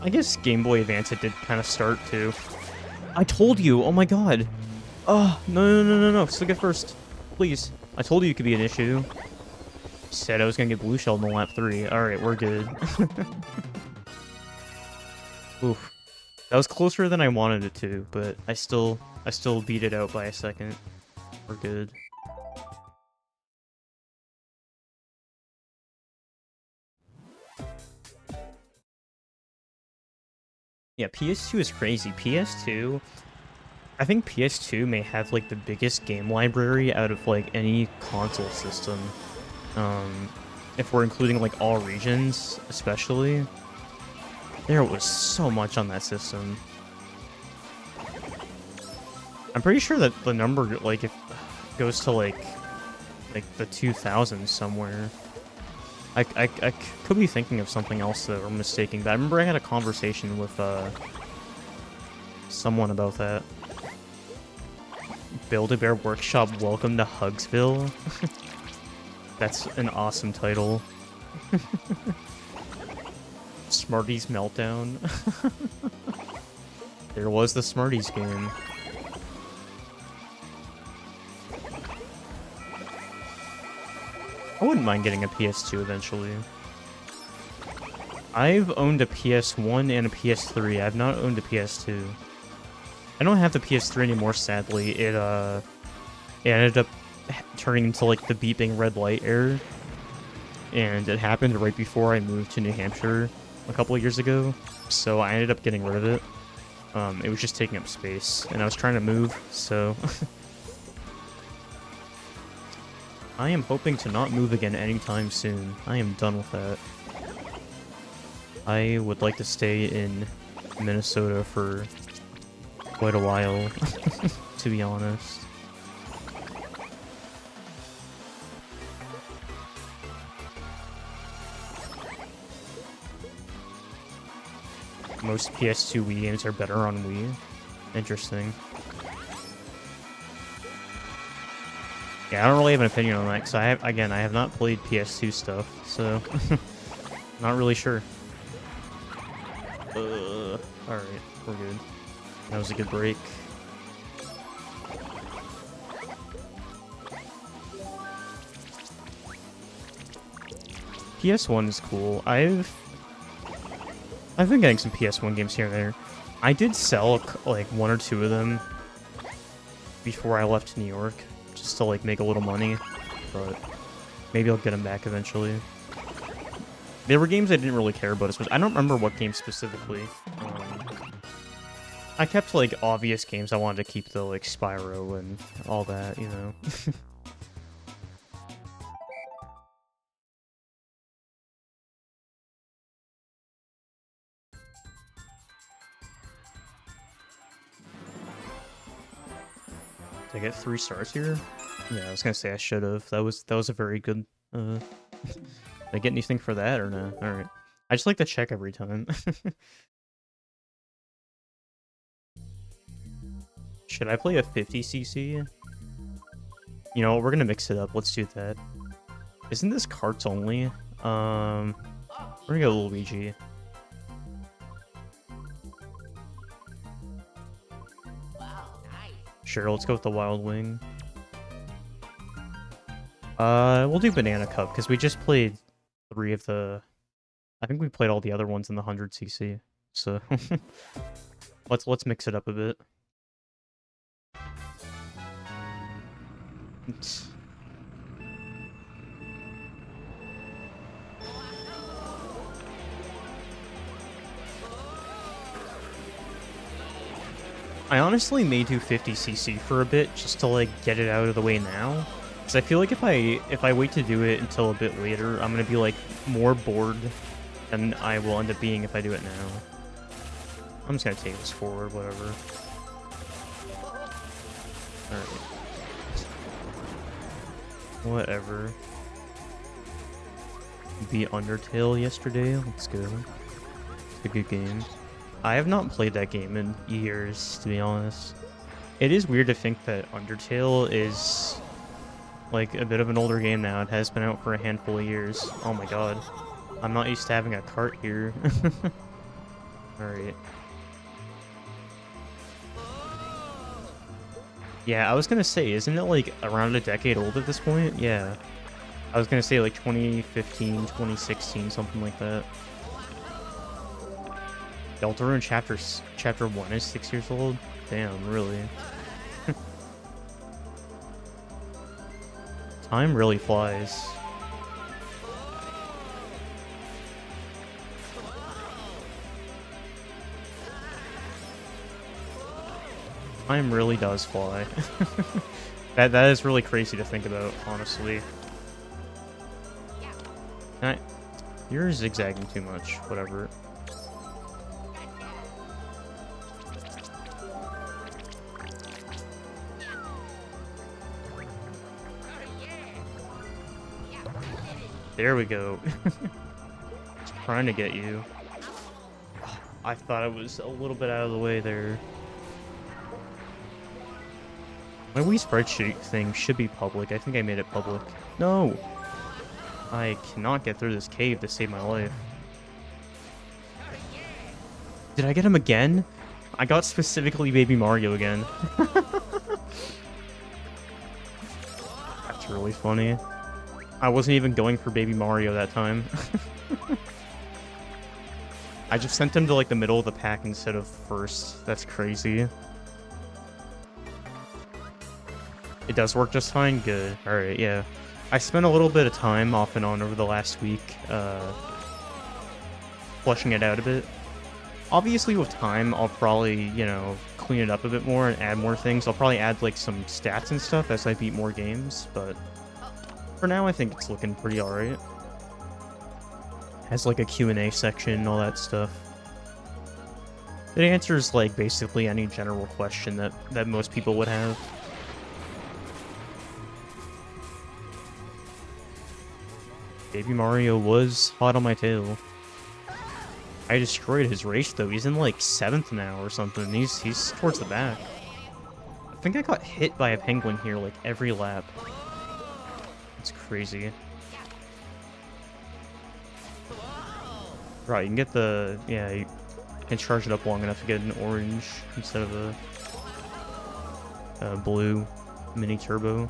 I guess Game Boy Advance it did kind of start too. I told you! Oh my god! Oh, no, still get first. Please. I told you it could be an issue. Said I was gonna get blue shelled in lap 3. Alright, we're good. Oof. That was closer than I wanted it to, but I still beat it out by a second. We're good. Yeah, PS2 is crazy. PS2, I think PS2 may have like the biggest game library out of like any console system. If we're including like all regions, especially. There was so much on that system. I'm pretty sure that the number like if goes to like the 2000s somewhere. I could be thinking of something else that I'm mistaking, but I remember I had a conversation with someone about that. Build-A-Bear Workshop, welcome to Hugsville. That's an awesome title. Smarties Meltdown. There was the Smarties game. I wouldn't mind getting a PS2 eventually. I've owned a PS1 and a PS3. I've not owned a PS2. I don't have the PS3 anymore, sadly. It ended up turning into like the beeping red light error. And it happened right before I moved to New Hampshire a couple of years ago. So I ended up getting rid of it. It was just taking up space, and I was trying to move, so... I am hoping to not move again anytime soon. I am done with that. I would like to stay in Minnesota for quite a while, to be honest. Most PS2 Wii games are better on Wii. Interesting. Yeah, I don't really have an opinion on that, because I have not played PS2 stuff, so... not really sure. Alright, we're good. That was a good break. PS1 is cool. I've been getting some PS1 games here and there. I did sell, like, one or two of them before I left New York. Just to like make a little money, but maybe I'll get them back eventually. There were games I didn't really care about. I don't remember what games specifically. I kept like obvious games I wanted to keep, though, like Spyro and all that, you know. Did I get 3 stars here? Yeah, I was gonna say I should have. That was a very good. Did I get anything for that or no? All right. I just like to check every time. Should I play a 50cc? You know, we're gonna mix it up. Let's do that. Isn't this carts only? We're gonna go Luigi. Sure, let's go with the Wild Wing. We'll do Banana Cup, because we just played 3 of the... I think we played all the other ones in the 100cc, so... let's mix it up a bit. I honestly may do 50cc for a bit just to like get it out of the way now. Because I feel like if I wait to do it until a bit later, I'm gonna be like more bored than I will end up being if I do it now. I'm just gonna take this forward, whatever. Alright. Whatever. Beat Undertale yesterday. Let's go. It's a good game. I have not played that game in years, to be honest. It is weird to think that Undertale is like a bit of an older game now. It has been out for a handful of years. Oh my god. I'm not used to having a cart here. Alright. Yeah, I was gonna say, isn't it like around a decade old at this point? Yeah. I was gonna say like 2015, 2016, something like that. Deltarune Chapter 1 is 6 years old? Damn, really? Time really flies. Time really does fly. That is really crazy to think about, honestly. You're zigzagging too much. Whatever. There we go. Just trying to get you. I thought I was a little bit out of the way there. My Wii spreadsheet thing should be public. I think I made it public. No! I cannot get through this cave to save my life. Did I get him again? I got specifically Baby Mario again. That's really funny. I wasn't even going for Baby Mario that time. I just sent him to like the middle of the pack instead of first. That's crazy. It does work just fine? Good. Alright, yeah. I spent a little bit of time off and on over the last week, fleshing it out a bit. Obviously, with time, I'll probably, you know, clean it up a bit more and add more things. I'll probably add, like, some stats and stuff as I beat more games, but for now, I think it's looking pretty alright. Has, like, a Q&A section, all that stuff. It answers, like, basically any general question that most people would have. Baby Mario was hot on my tail. I destroyed his race though. He's in like 7th now or something. He's towards the back. I think I got hit by a penguin here like every lap. It's crazy. Right, you can get the you can charge it up long enough to get an orange instead of a blue mini turbo.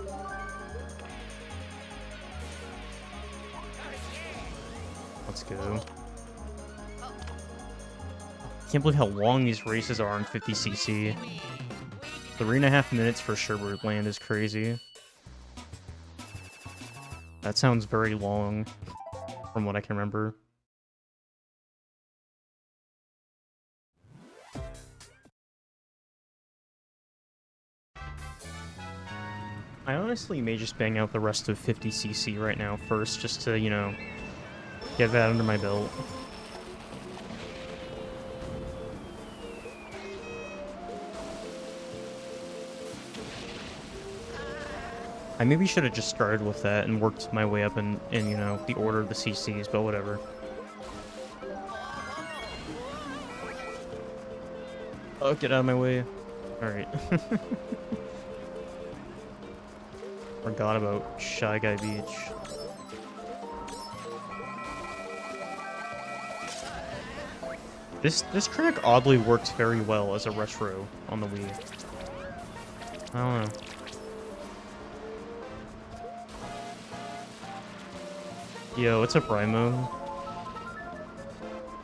Let's go. Can't believe how long these races are on 50cc. 3.5 minutes for Sherbert Land is crazy. That sounds very long, from what I can remember. I honestly may just bang out the rest of 50cc right now first, just to, you know, get that under my belt. I maybe should have just started with that and worked my way up in you know, the order of the CCs, but whatever. Oh, get out of my way. Alright. Forgot about Shy Guy Beach. This track oddly works very well as a retro on the Wii. I don't know. Yo, what's up, Rimo?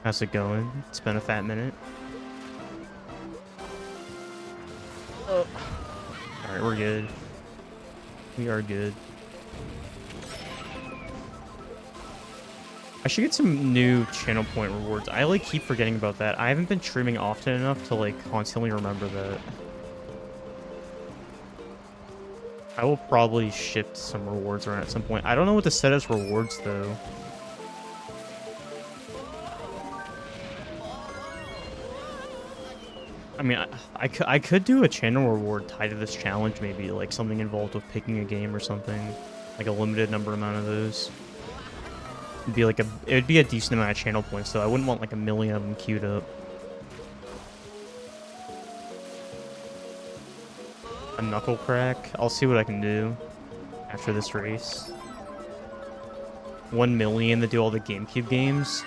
How's it going? It's been a fat minute. Oh. Alright, we're good. We are good. I should get some new channel point rewards. I like keep forgetting about that. I haven't been streaming often enough to like constantly remember that. I will probably shift some rewards around at some point. I don't know what to set as rewards, though. I mean, I could do a channel reward tied to this challenge, maybe, like something involved with picking a game or something. Like a limited number amount of those. It'd be a decent amount of channel points, though. I wouldn't want like a million of them queued up. A knuckle crack? I'll see what I can do after this race. 1 million to do all the GameCube games?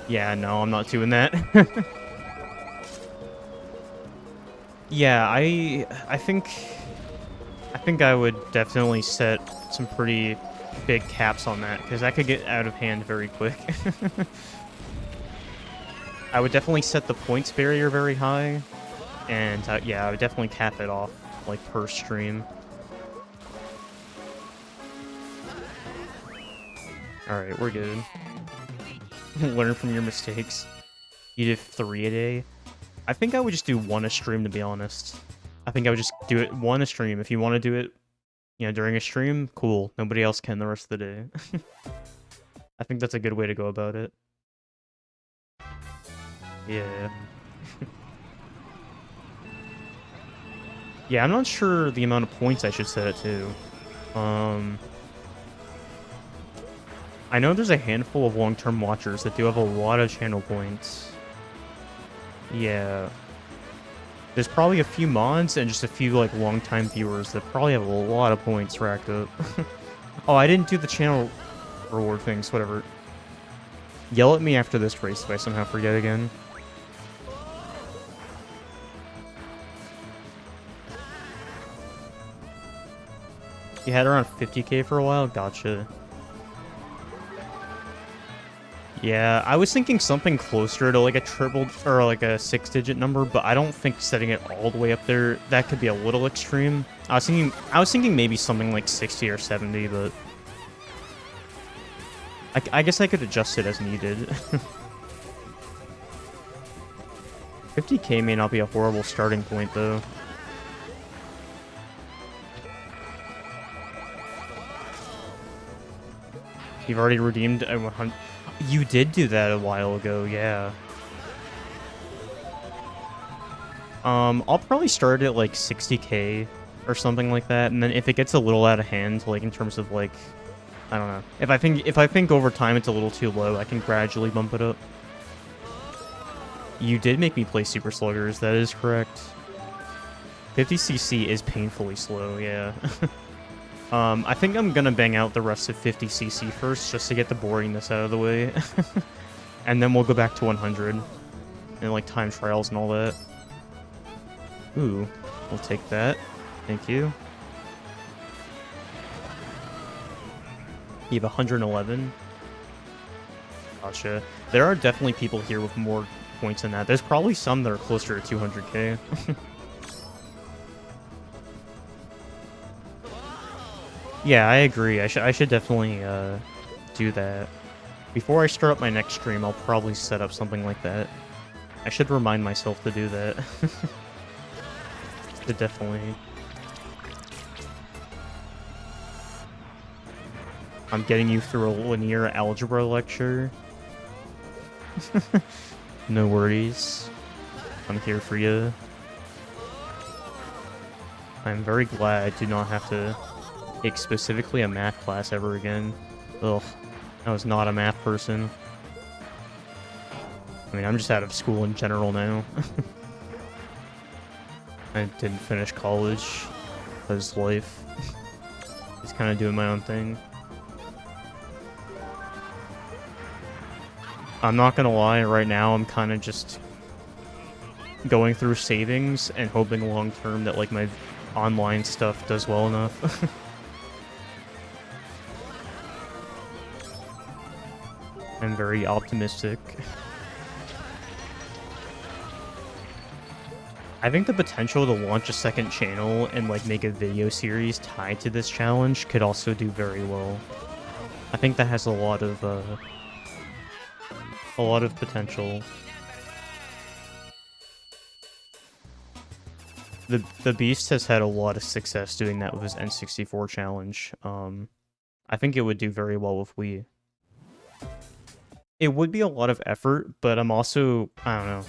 Yeah, no, I'm not doing that. Yeah, I think I would definitely set some pretty big caps on that, because that could get out of hand very quick. I would definitely set the points barrier very high, and yeah, I would definitely cap it off, like, per stream. Alright, we're good. Learn from your mistakes. You did 3 a day. I think I would just do 1 a stream, to be honest. I think I would just do it 1 a stream. If you want to do it, you know, during a stream, cool. Nobody else can the rest of the day. I think that's a good way to go about it. Yeah. Yeah, I'm not sure the amount of points I should set it to. I know there's a handful of long-term watchers that do have a lot of channel points. Yeah. There's probably a few mods and just a few, like, long-time viewers that probably have a lot of points racked up. Oh, I didn't do the channel reward things, whatever. Yell at me after this race if I somehow forget again. You had around 50k for a while? Gotcha. Yeah, I was thinking something closer to like a triple or like a 6-digit number, but I don't think setting it all the way up there, that could be a little extreme. I was thinking maybe something like 60 or 70, but I guess I could adjust it as needed. 50k may not be a horrible starting point though. You've already redeemed a 100. You did do that a while ago, yeah. I'll probably start at like 60k or something like that, and then if it gets a little out of hand, like in terms of like, I don't know. If I think over time it's a little too low, I can gradually bump it up. You did make me play Super Sluggers, that is correct. 50cc is painfully slow, yeah. I think I'm gonna bang out the rest of 50cc first, just to get the boringness out of the way. And then we'll go back to 100. And like time trials and all that. Ooh, we'll take that. Thank you. You have 111. Gotcha. There are definitely people here with more points than that. There's probably some that are closer to 200k. Yeah, I agree. I should definitely do that. Before I start up my next stream, I'll probably set up something like that. I should remind myself to do that. To definitely... I'm getting you through a linear algebra lecture. No worries. I'm here for you. I'm very glad I do not have to take specifically a math class ever again. Ugh, I was not a math person. I mean, I'm just out of school in general now. I didn't finish college. Because life. Just kind of doing my own thing. I'm not gonna lie, right now I'm kind of just going through savings and hoping long term that like my online stuff does well enough. I'm very optimistic. I think the potential to launch a second channel and like make a video series tied to this challenge could also do very well. I think that has a lot of potential. The Beast has had a lot of success doing that with his N64 challenge. I think it would do very well with Wii. It would be a lot of effort, but I'm also, I don't know.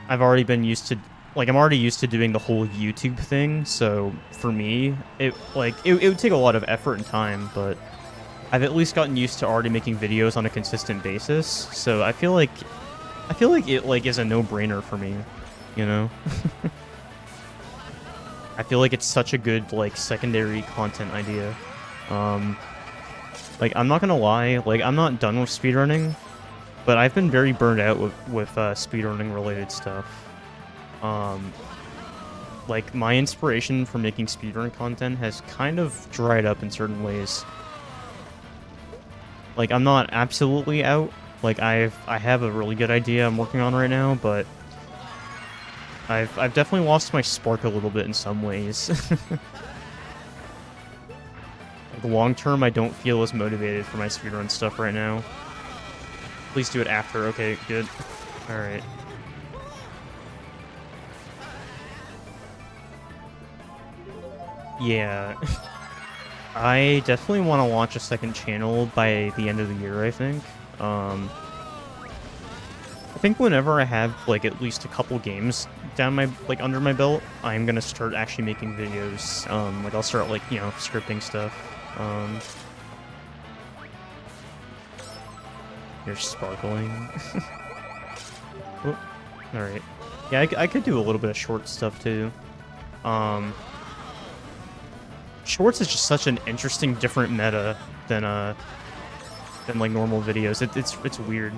I've already been used to, like, I'm already used to doing the whole YouTube thing, so for me, it would take a lot of effort and time, but I've at least gotten used to already making videos on a consistent basis, so I feel like it, like, is a no-brainer for me, you know? I feel like it's such a good, like, secondary content idea. Like, I'm not gonna lie, like, I'm not done with speedrunning, but I've been very burned out with speedrunning related stuff. Like, my inspiration for making speedrun content has kind of dried up in certain ways. Like, I'm not absolutely out. Like, I have a really good idea I'm working on right now, but I've definitely lost my spark a little bit in some ways. Like, long term, I don't feel as motivated for my speedrun stuff right now. Please do it after. Okay, good. Alright. Yeah. I definitely want to launch a second channel by the end of the year, I think. I think whenever I have, like, at least a couple games down my, like, under my belt, I'm gonna start actually making videos. Like, I'll start, like, you know, scripting stuff. You're sparkling. Oh, alright. Yeah, I could do a little bit of short stuff, too. Shorts is just such an interesting, different meta than like, normal videos. It's weird.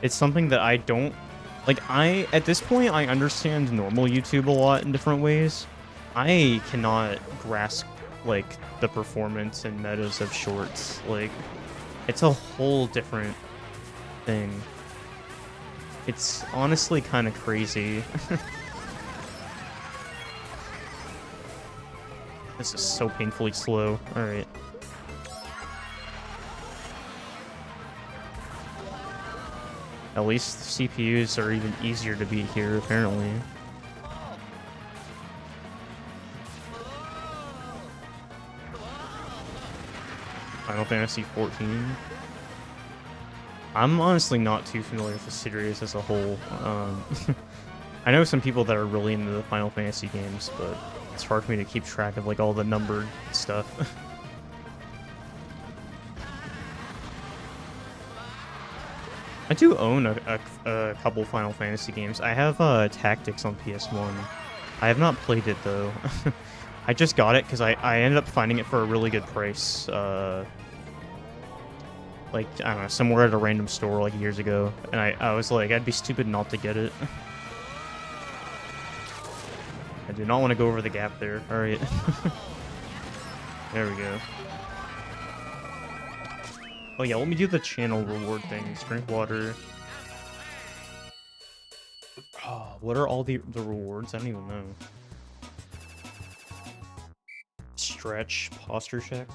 It's something that I don't... Like, at this point, I understand normal YouTube a lot in different ways. I cannot grasp, like, the performance and metas of shorts. Like, it's a whole different thing. It's honestly kind of crazy. This is so painfully slow. Alright. At least the CPUs are even easier to beat here, apparently. Final Fantasy 14. I'm honestly not too familiar with the series as a whole. I know some people that are really into the Final Fantasy games, but it's hard for me to keep track of, like, all the numbered stuff. I do own a couple Final Fantasy games. I have Tactics on PS1. I have not played it, though. I just got it because I ended up finding it for a really good price. Like, I don't know, somewhere at a random store, like, years ago. And I was like, I'd be stupid not to get it. I do not want to go over the gap there. Alright. There we go. Oh yeah, let me do the channel reward things. Drink water. Oh, what are all the rewards? I don't even know. Stretch, posture check.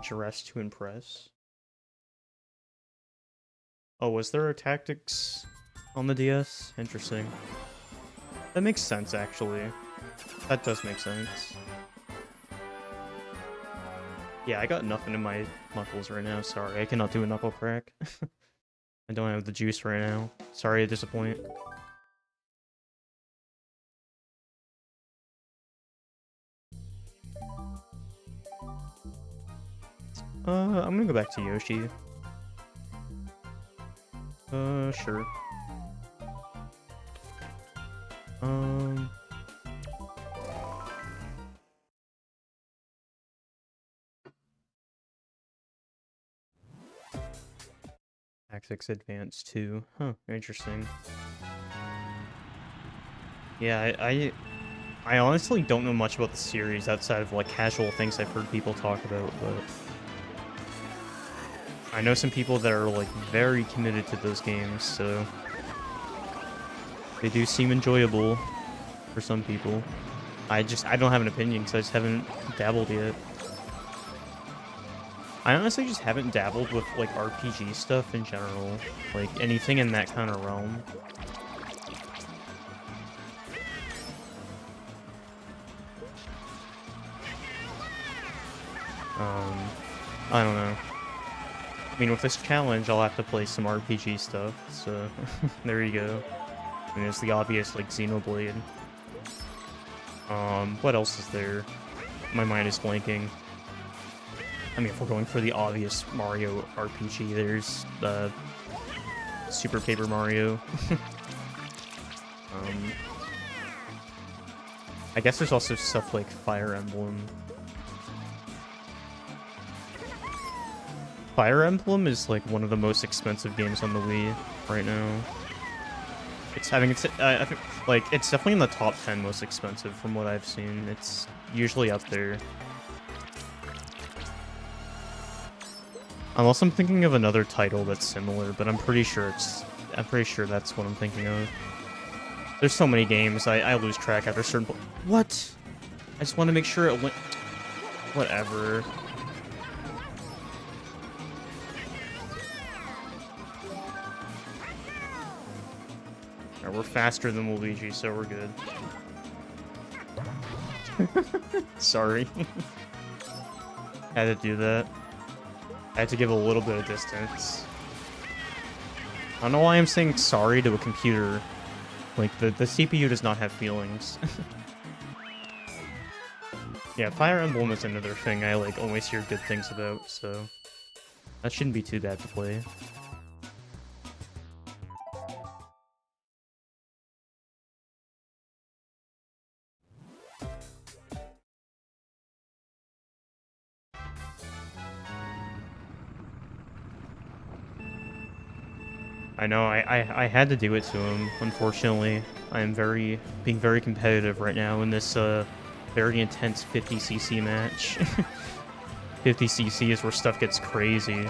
Dress to impress. Oh, was there a tactics on the DS? Interesting. That makes sense, actually. That does make sense. Yeah, I got nothing in my knuckles right now. Sorry, I cannot do a knuckle crack. I don't have the juice right now. Sorry to disappoint. I'm gonna go back to Yoshi. Sure. Tactics Advance 2. Huh, interesting. Yeah, I honestly don't know much about the series outside of, like, casual things I've heard people talk about, but I know some people that are, like, very committed to those games, so they do seem enjoyable for some people. I don't have an opinion because I just haven't dabbled yet. I honestly just haven't dabbled with, like, RPG stuff in general. Like, anything in that kind of realm. I don't know. I mean, with this challenge, I'll have to play some RPG stuff, so there you go. I mean, there's the obvious, like, Xenoblade. What else is there? My mind is blanking. I mean, if we're going for the obvious Mario RPG, there's Super Paper Mario. I guess there's also stuff like Fire Emblem. Fire Emblem is like one of the most expensive games on the Wii right now. I think like it's definitely in the top 10 most expensive from what I've seen. It's usually up there. Unless I'm thinking of another title that's similar, but I'm pretty sure that's what I'm thinking of. There's so many games, I lose track after a certain point. What? I just want to make sure it went. Whatever. Alright, we're faster than Luigi, so we're good. Sorry. Had to do that. I had to give a little bit of distance. I don't know why I'm saying sorry to a computer. Like, the CPU does not have feelings. Yeah, Fire Emblem is another thing I, like, always hear good things about, so... that shouldn't be too bad to play. I know, I had to do it to him, unfortunately. I am being very competitive right now in this, very intense 50cc match. 50cc is where stuff gets crazy.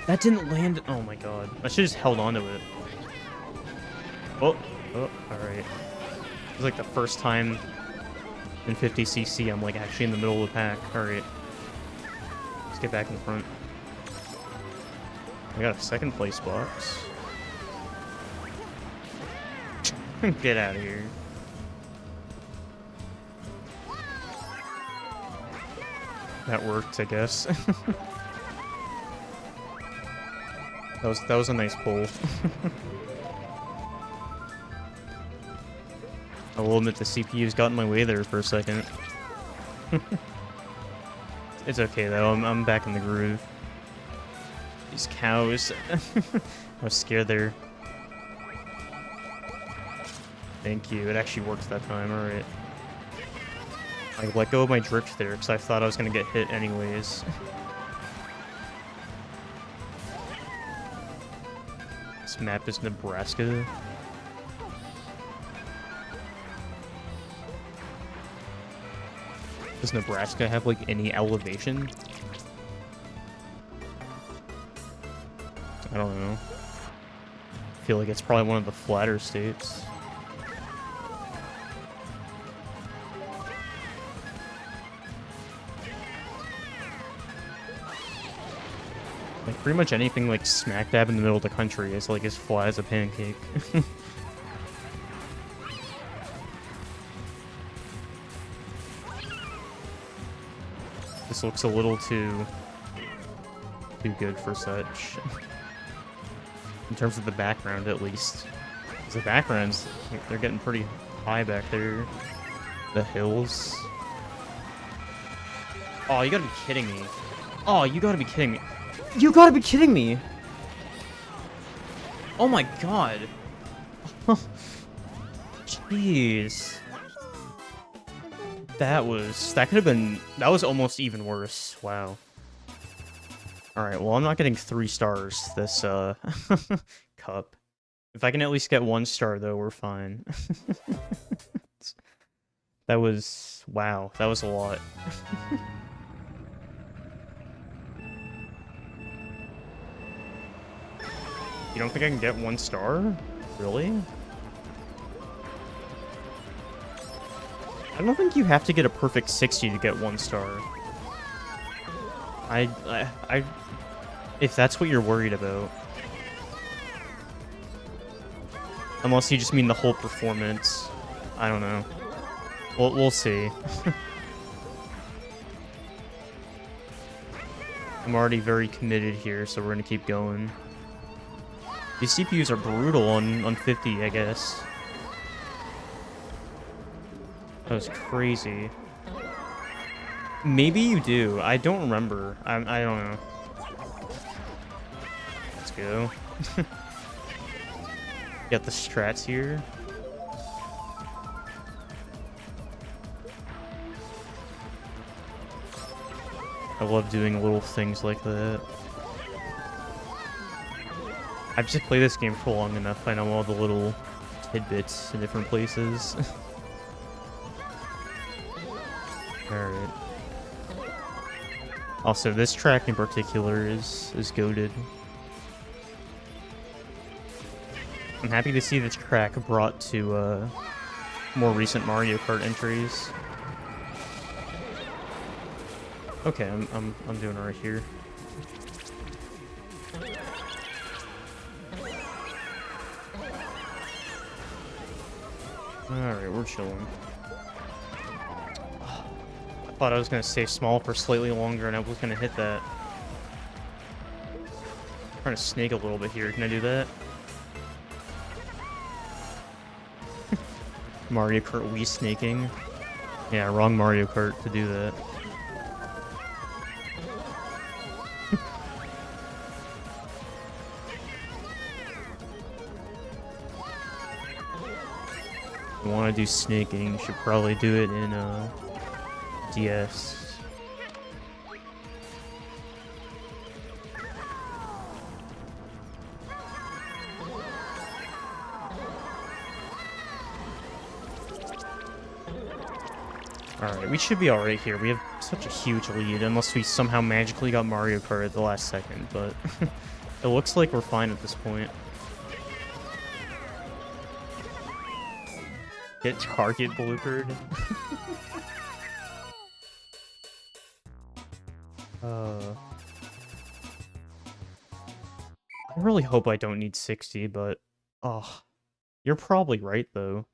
That didn't land. Oh my god. I should have just held on to it. Oh, alright. It's like the first time in 50cc I'm like actually in the middle of the pack. Alright. Let's get back in front. I got a second place box. Get out of here. That worked, I guess. that was a nice pull. I will admit the CPU's got in my way there for a second. It's okay though, I'm back in the groove. These cows. I was scared there. Thank you, it actually worked that time, alright. I let go of my drift there, because I thought I was going to get hit anyways. This map is Nebraska. Does Nebraska have, like, any elevation? I don't know. I feel like it's probably one of the flatter states. Like, pretty much anything, like, smack dab in the middle of the country is, like, as flat as a pancake. This looks a little too good for such. In terms of the background, at least. 'Cause the backgrounds, they're getting pretty high back there. The hills. Oh, you gotta be kidding me. Oh, you gotta be kidding me. You gotta be kidding me! Oh my god. Jeez. That was almost even worse. Wow. Alright, well I'm not getting 3 stars this cup. If I can at least get 1 star though, we're fine. Wow, that was a lot. You don't think I can get 1 star? Really? I don't think you have to get a perfect 60 to get 1 star. If that's what you're worried about. Unless you just mean the whole performance. I don't know. We'll see. I'm already very committed here, so we're gonna keep going. These CPUs are brutal on 50, I guess. That was crazy. Maybe you do. I don't remember. I don't know. Let's go. Got the strats here. I love doing little things like that. I've just played this game for long enough. I know all the little tidbits in different places. Alright. Also, this track in particular is goated. I'm happy to see this track brought to more recent Mario Kart entries. Okay, I'm doing it right here. Alright, we're chilling. I thought I was gonna stay small for slightly longer and I was gonna hit that. I'm trying to snake a little bit here. Can I do that? Mario Kart Wii snaking. Yeah, wrong Mario Kart to do that. If you want to do snaking, you should probably do it in DS. Alright, we should be alright here. We have such a huge lead, unless we somehow magically got Mario Kart at the last second, but it looks like we're fine at this point. Get target bloopered. I really hope I don't need 60, but oh, you're probably right though.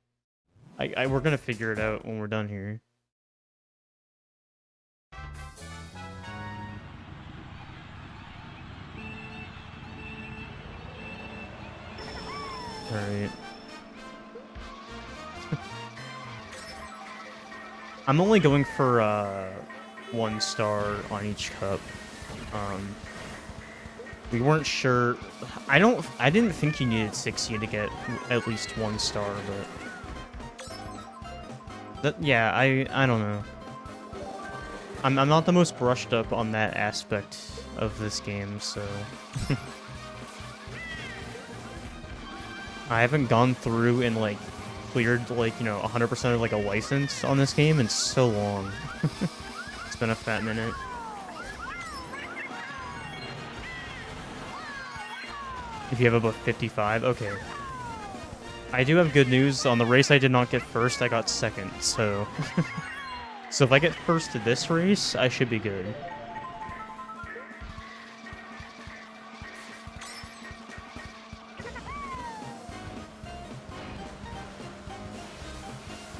We're gonna figure it out when we're done here. Alright. I'm only going for 1 star on each cup. We weren't sure. I didn't think you needed 60 to get at least 1 star, but yeah, I don't know. I'm not the most brushed up on that aspect of this game, so I haven't gone through and like cleared like, you know, 100% of like a license on this game in so long. It's been a fat minute. If you have above 55, okay. I do have good news. On the race I did not get first, I got second, so so if I get first to this race, I should be good.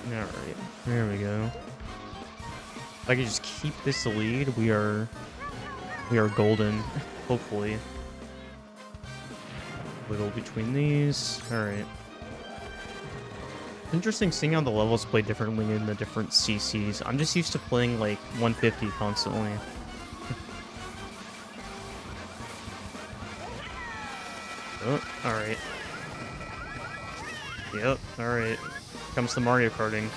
Alright, there we go. If I could just keep this lead, we are golden, hopefully. Little between these. Alright. Interesting seeing how the levels play differently in the different CCs. I'm just used to playing like 150 constantly. Oh, alright. Yep, alright. Comes the Mario Karting.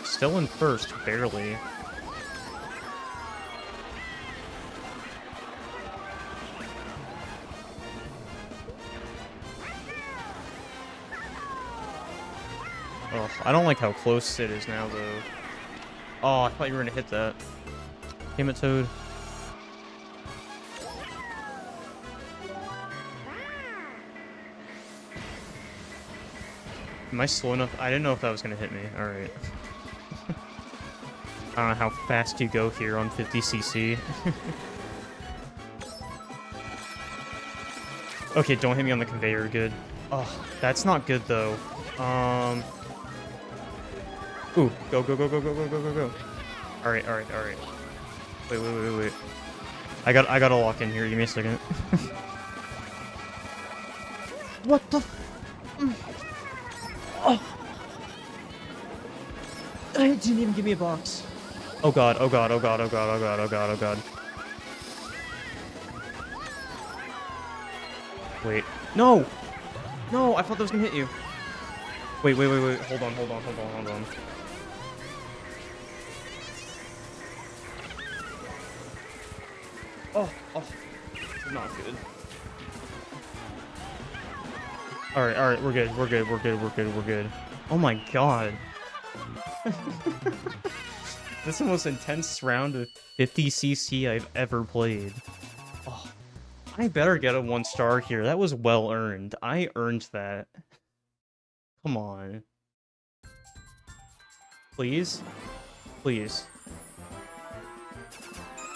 Still in first, barely. Oh, I don't like how close it is now, though. Oh, I thought you were gonna hit that. Damn it, Toad. Am I slow enough? I didn't know if that was gonna hit me. Alright. I don't know how fast you go here on 50cc. Okay, don't hit me on the conveyor, good. Oh, that's not good, though. Ooh, go, go, go, go, go, go, go, go, go. Alright, alright, alright. Wait. I gotta lock in here, give me a second. What the Oh! It didn't even give me a box. Oh god, oh god, oh god, oh god, oh god, oh god, oh god. Wait. No! No, I thought that was gonna hit you. Wait. Hold on. Oh. This is not good. Alright, we're good. Oh my god. This is the most intense round of 50cc I've ever played. Oh, I better get a 1-star here. That was well earned. I earned that. Come on. Please? Please.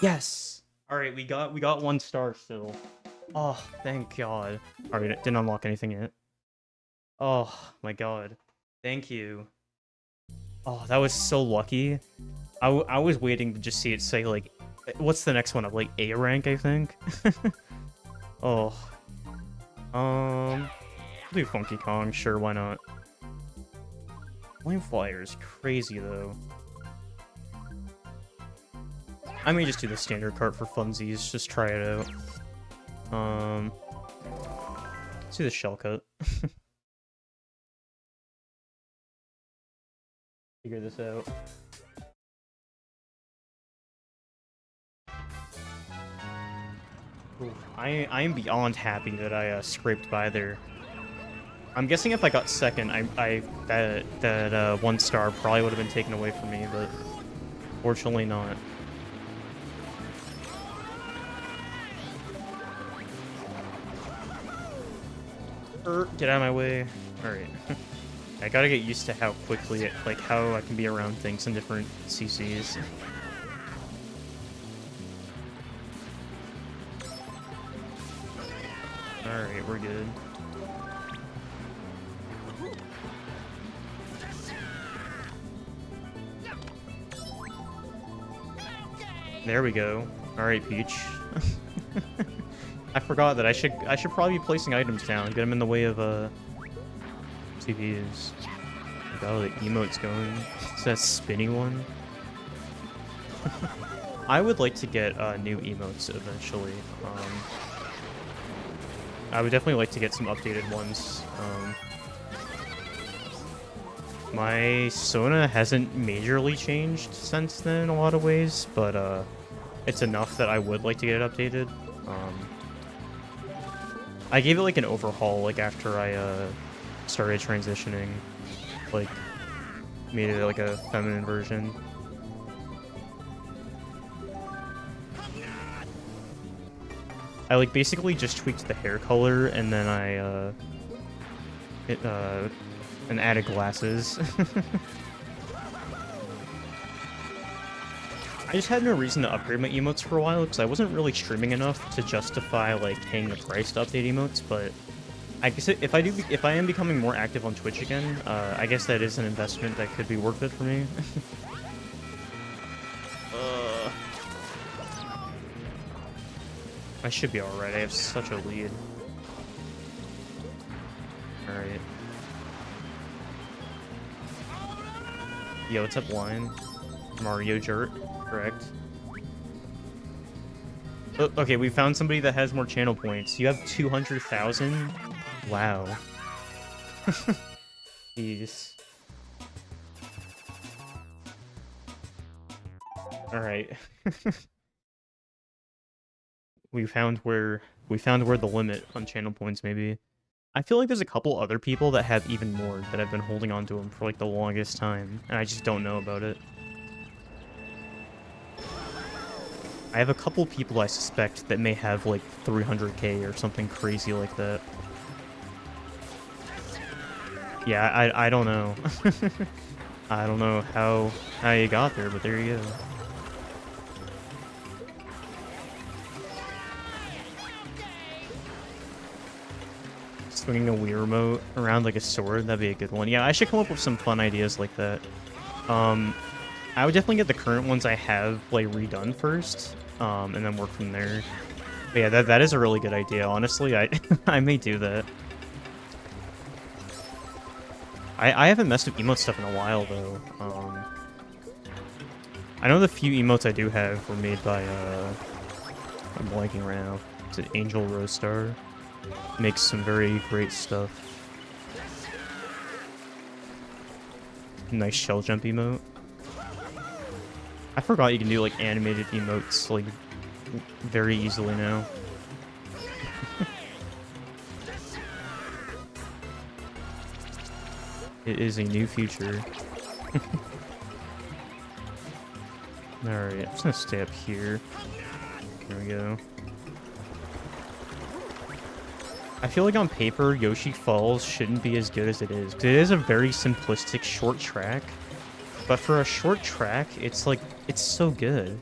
Yes! Alright, we got 1 star still. Oh, thank god. Alright, it didn't unlock anything yet. Oh, my god. Thank you. Oh, that was so lucky. I was waiting to just see it say, like, what's the next one up? Like, A rank, I think? Oh. I'll do Funky Kong, sure, why not? Flame Flyer is crazy, though. I may just do the standard cart for funsies, just try it out. Let's do the shell cut. Figure this out. Ooh, I am beyond happy that I scraped by there. I'm guessing if I got second, that 1 star probably would have been taken away from me, but fortunately not. Get out of my way. Alright. I gotta get used to how quickly how I can be around things in different CCs. Alright, we're good. There we go. Alright, Peach. I forgot that I should probably be placing items down, get them in the way of CPUs. Oh, the emote's going. It's that spinny one. I would like to get new emotes eventually. I would definitely like to get some updated ones. My Sona hasn't majorly changed since then in a lot of ways, but it's enough that I would like to get it updated. I gave it like an overhaul like after I started transitioning, like made it like a feminine version. I like basically just tweaked the hair color and then I and added glasses. I just had no reason to upgrade my emotes for a while because I wasn't really streaming enough to justify like paying the price to update emotes, but I guess if I am becoming more active on Twitch again, I guess that is an investment that could be worth it for me. I should be alright, I have such a lead. Alright. Yo, what's up, line? Mario Jurt, correct. Oh, okay, we found somebody that has more channel points. You have 200,000? Wow. Jeez. Alright. we found where the limit on channel points maybe. I feel like there's a couple other people that have even more that have been holding on to them for like the longest time, and I just don't know about it. I have a couple people I suspect that may have like 300k or something crazy like that. Yeah, I don't know. I don't know how you got there, but there you go. Swinging a Wii remote around like a sword, that'd be a good one. Yeah, I should come up with some fun ideas like that. I would definitely get the current ones I have like redone first, and then work from there. But yeah, that is a really good idea. Honestly, I I may do that. I haven't messed with emote stuff in a while though. I know the few emotes I do have were made by I'm blanking right now. Is it Angel Rosestar? Makes some very great stuff. Nice shell jump emote. I forgot you can do like animated emotes like very easily now. It is a new feature. Alright, I'm just gonna stay up here. There we go. I feel like on paper, Yoshi Falls shouldn't be as good as it is. 'Cause it is a very simplistic short track. But for a short track, it's like, it's so good.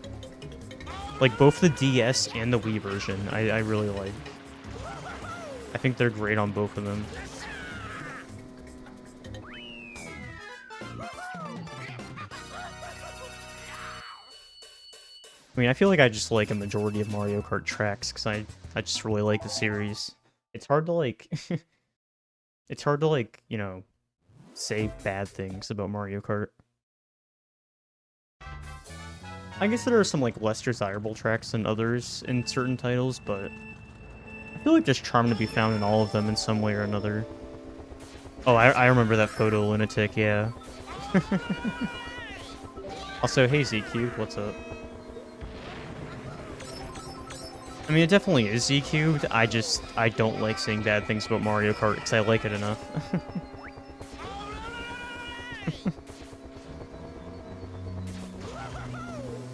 Like both the DS and the Wii version, I really like. I think they're great on both of them. I mean, I feel like I just like a majority of Mario Kart tracks because I just really like the series. It's hard to like, it's hard to like, you know, say bad things about Mario Kart. I guess there are some like less desirable tracks than others in certain titles, but I feel like there's charm to be found in all of them in some way or another. Oh, I remember that photo, Lunatic, yeah. Also, hey Z-Cube, what's up? I mean, it definitely is Z-Cubed, I don't like saying bad things about Mario Kart because I like it enough.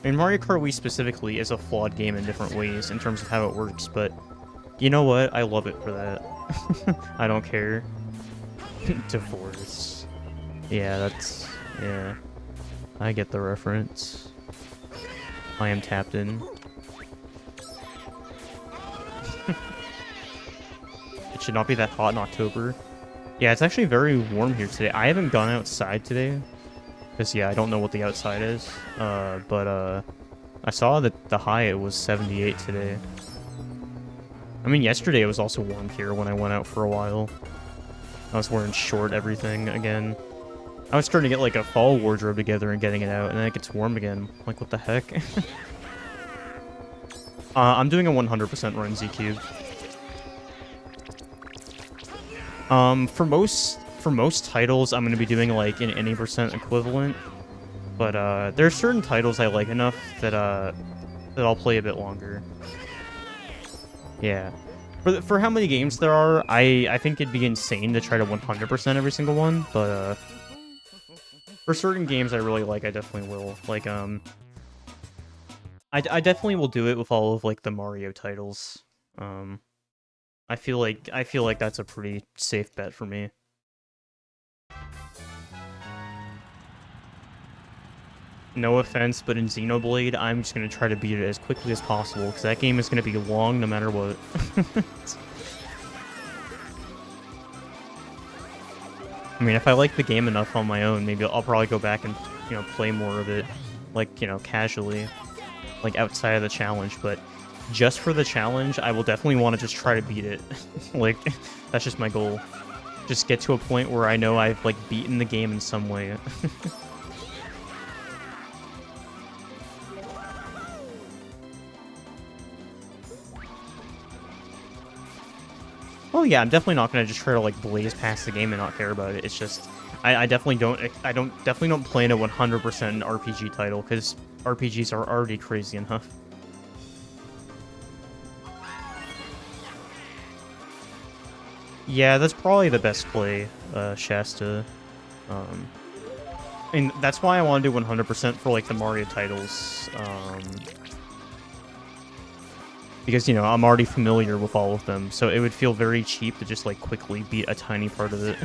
I mean, Mario Kart Wii specifically is a flawed game in different ways in terms of how it works, but you know what? I love it for that. I don't care. Divorce. Yeah, yeah. I get the reference. I am tapped in. It should not be that hot in October. Yeah, it's actually very warm here today. I haven't gone outside today. Because, yeah, I don't know what the outside is. But I saw that the high, it was 78 today. I mean, yesterday it was also warm here when I went out for a while. I was wearing short everything again. I was starting to get, like, a fall wardrobe together and getting it out, and then it gets warm again. Like, what the heck? I'm doing a 100% run Z-Cube. For most titles, I'm going to be doing, like, an any percent equivalent. But, there are certain titles I like enough that, that I'll play a bit longer. Yeah. For how many games there are, I think it'd be insane to try to 100% every single one, but, for certain games I really like, I definitely will. Like, I definitely will do it with all of, like, the Mario titles. I feel like that's a pretty safe bet for me. No offense, but in Xenoblade, I'm just gonna try to beat it as quickly as possible, because that game is gonna be long no matter what. I mean, if I like the game enough on my own, maybe I'll probably go back and, you know, play more of it, like, you know, casually, like, outside of the challenge, but just for the challenge, I will definitely want to just try to beat it. Like, that's just my goal. Just get to a point where I know I've, like, beaten the game in some way. Oh yeah, I'm definitely not gonna just try to like blaze past the game and not care about it. It's just I definitely don't plan a 100% RPG title because RPGs are already crazy enough. Yeah, that's probably the best play, Shasta. And that's why I want to do 100% for like the Mario titles. Because, you know, I'm already familiar with all of them, so it would feel very cheap to just, like, quickly beat a tiny part of it.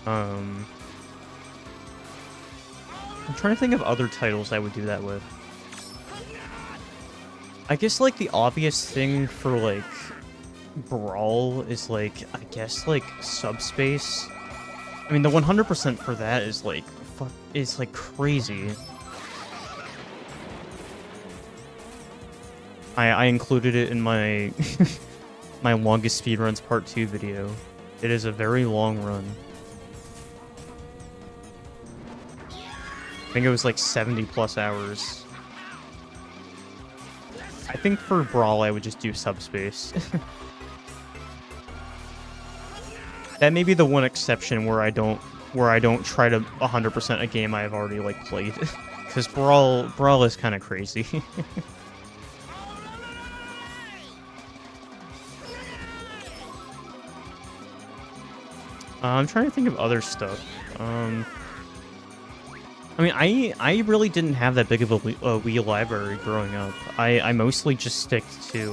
I'm trying to think of other titles I would do that with. I guess, like, the obvious thing for, like, Brawl is, like, I guess, like, Subspace. I mean, the 100% for that is, like, is, like, crazy. I included it in my my longest speedruns part 2 video. It is a very long run. I think it was like 70 plus hours. I think for Brawl I would just do Subspace. That may be the one exception where I don't try to 100% a game I've already like played. Cuz Brawl is kind of crazy. I'm trying to think of other stuff. I mean, I really didn't have that big of a Wii library growing up. I mostly just stick to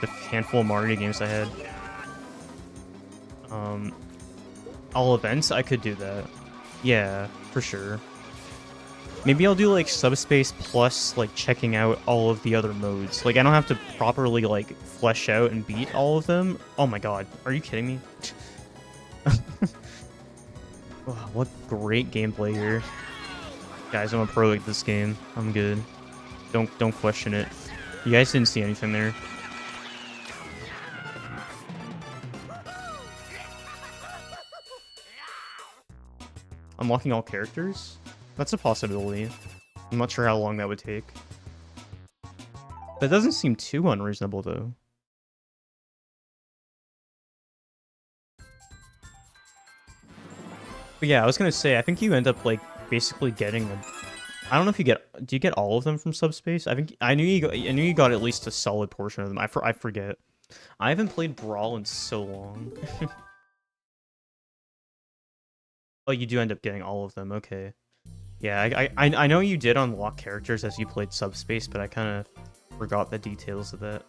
the handful of Mario games I had. All events, I could do that. Yeah, for sure. Maybe I'll do like Subspace plus like checking out all of the other modes. Like I don't have to properly like flesh out and beat all of them. Oh my god, are you kidding me? Wow, what great gameplay here. Guys, I'm a pro at this game. I'm good. Don't question it. You guys didn't see anything there. Unlocking all characters? That's a possibility. I'm not sure how long that would take. That doesn't seem too unreasonable, though. But yeah, I was gonna say, I think you end up, like, basically getting a... I don't know if you get... Do you get all of them from Subspace? I knew you got at least a solid portion of them. I forget. I haven't played Brawl in so long. Oh, you do end up getting all of them, okay. Yeah, I know you did unlock characters as you played Subspace, but I kind of forgot the details of that.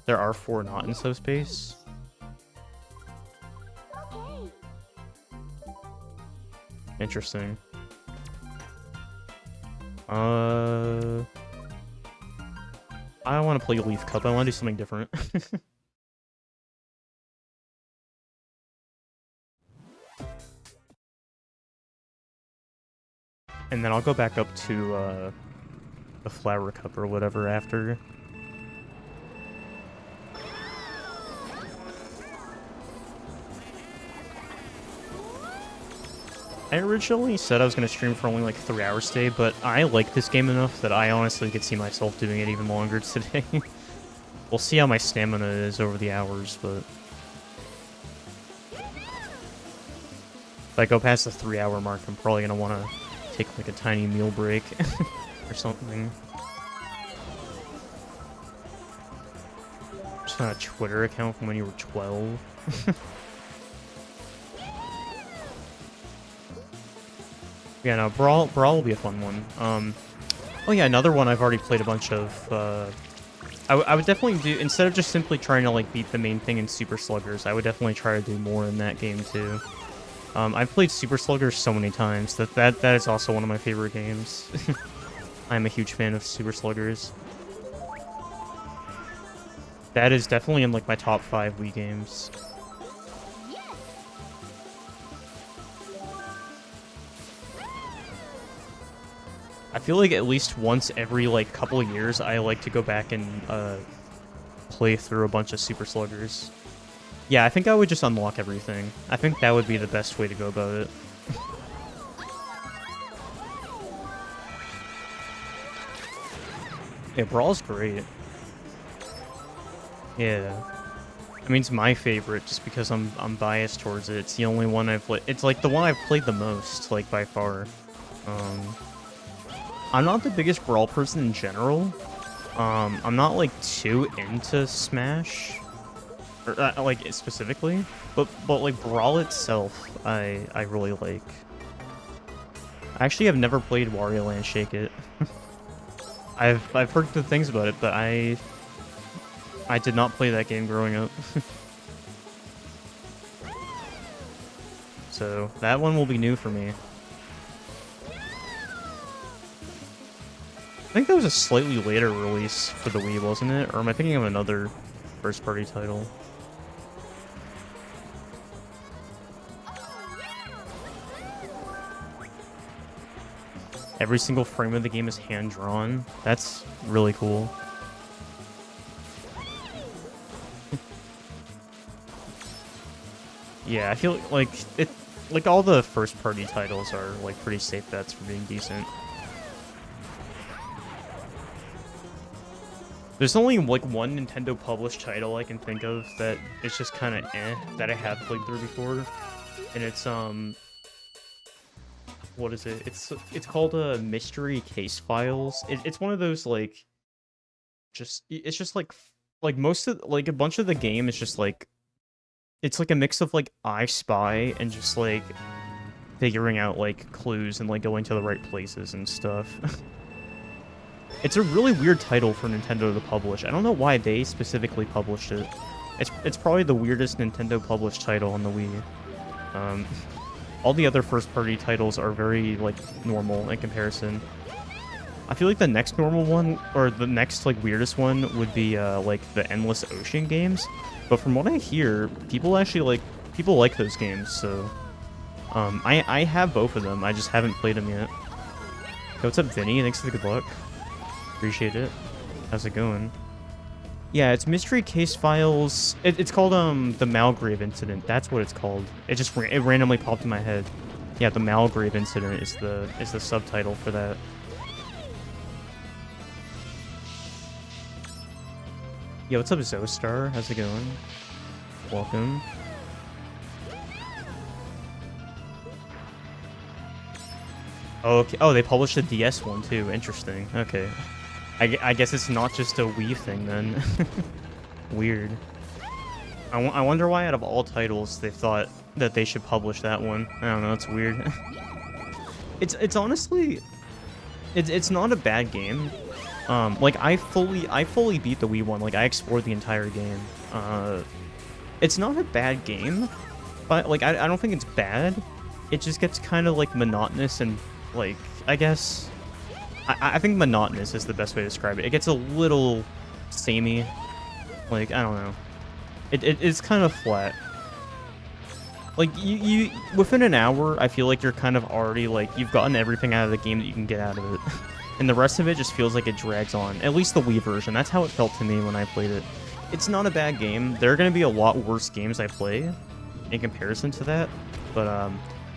There are 4 not in Subspace. Interesting. I don't want to play Leaf Cup. I want to do something different. And then I'll go back up to the Flower Cup or whatever after. I originally said I was going to stream for only like 3 hours today, but I like this game enough that I honestly could see myself doing it even longer today. We'll see how my stamina is over the hours, but... If I go past the 3-hour mark, I'm probably going to want to take like a tiny meal break or something. Just on a Twitter account from when you were 12. Yeah, no, Brawl will be a fun one. Oh yeah, another one I've already played a bunch of. I would definitely do, instead of just simply trying to like beat the main thing in Super Sluggers, I would definitely try to do more in that game too. I've played Super Sluggers so many times that is also one of my favorite games. I'm a huge fan of Super Sluggers. That is definitely in like my top 5 Wii games. I feel like at least once every like couple of years, I like to go back and play through a bunch of Super Sluggers. Yeah, I think I would just unlock everything. I think that would be the best way to go about it. Yeah, Brawl's great. Yeah. I mean, it's my favorite just because I'm biased towards it. It's the only one I've played. It's like the one I've played the most, like by far. I'm not the biggest Brawl person in general. I'm not like too into Smash, or like specifically, but like Brawl itself, I really like. I actually have never played Wario Land Shake It. I've heard good things about it, but I did not play that game growing up. so that one will be new for me. I think that was a slightly later release for the Wii, wasn't it? Or am I thinking of another first-party title? Every single frame of the game is hand-drawn. That's really cool. Yeah, I feel like all the first-party titles are like pretty safe bets for being decent. There's only like one Nintendo published title I can think of that is just kind of that I have played through before, and it's what is it? It's called Mystery Case Files. It's one of those like it's just like most of like a bunch of the game is just like it's like a mix of like I Spy and just like figuring out like clues and like going to the right places and stuff. It's a really weird title for Nintendo to publish. I don't know why they specifically published it. It's probably the weirdest Nintendo published title on the Wii. All the other first-party titles are very, like, normal in comparison. I feel like the next normal one, or the next, like, weirdest one would be, like, the Endless Ocean games. But from what I hear, people like those games, so... I have both of them, I just haven't played them yet. Yo, what's up, Vinny? Thanks for the good luck. Appreciate it. How's it going? Yeah, it's Mystery Case Files. It's called the Malgrave Incident. That's what it's called. It randomly popped in my head. Yeah, the Malgrave Incident is the subtitle for that. Yo, what's up, Zoestar? How's it going? Welcome. Oh, okay. Oh, they published a DS one too. Interesting. Okay. I guess it's not just a Wii thing then. Weird. I wonder why out of all titles they thought that they should publish that one. I don't know, it's weird. It's honestly it's not a bad game. Like I fully beat the Wii one. Like I explored the entire game. It's not a bad game, but like I don't think it's bad. It just gets kind of like monotonous and like I guess I think monotonous is the best way to describe it. It gets a little samey. Like, I don't know. It's kind of flat. Like, you within an hour, I feel like you're kind of already, like, you've gotten everything out of the game that you can get out of it. And the rest of it just feels like it drags on. At least the Wii version. That's how it felt to me when I played it. It's not a bad game. There are going to be a lot worse games I play in comparison to that. But,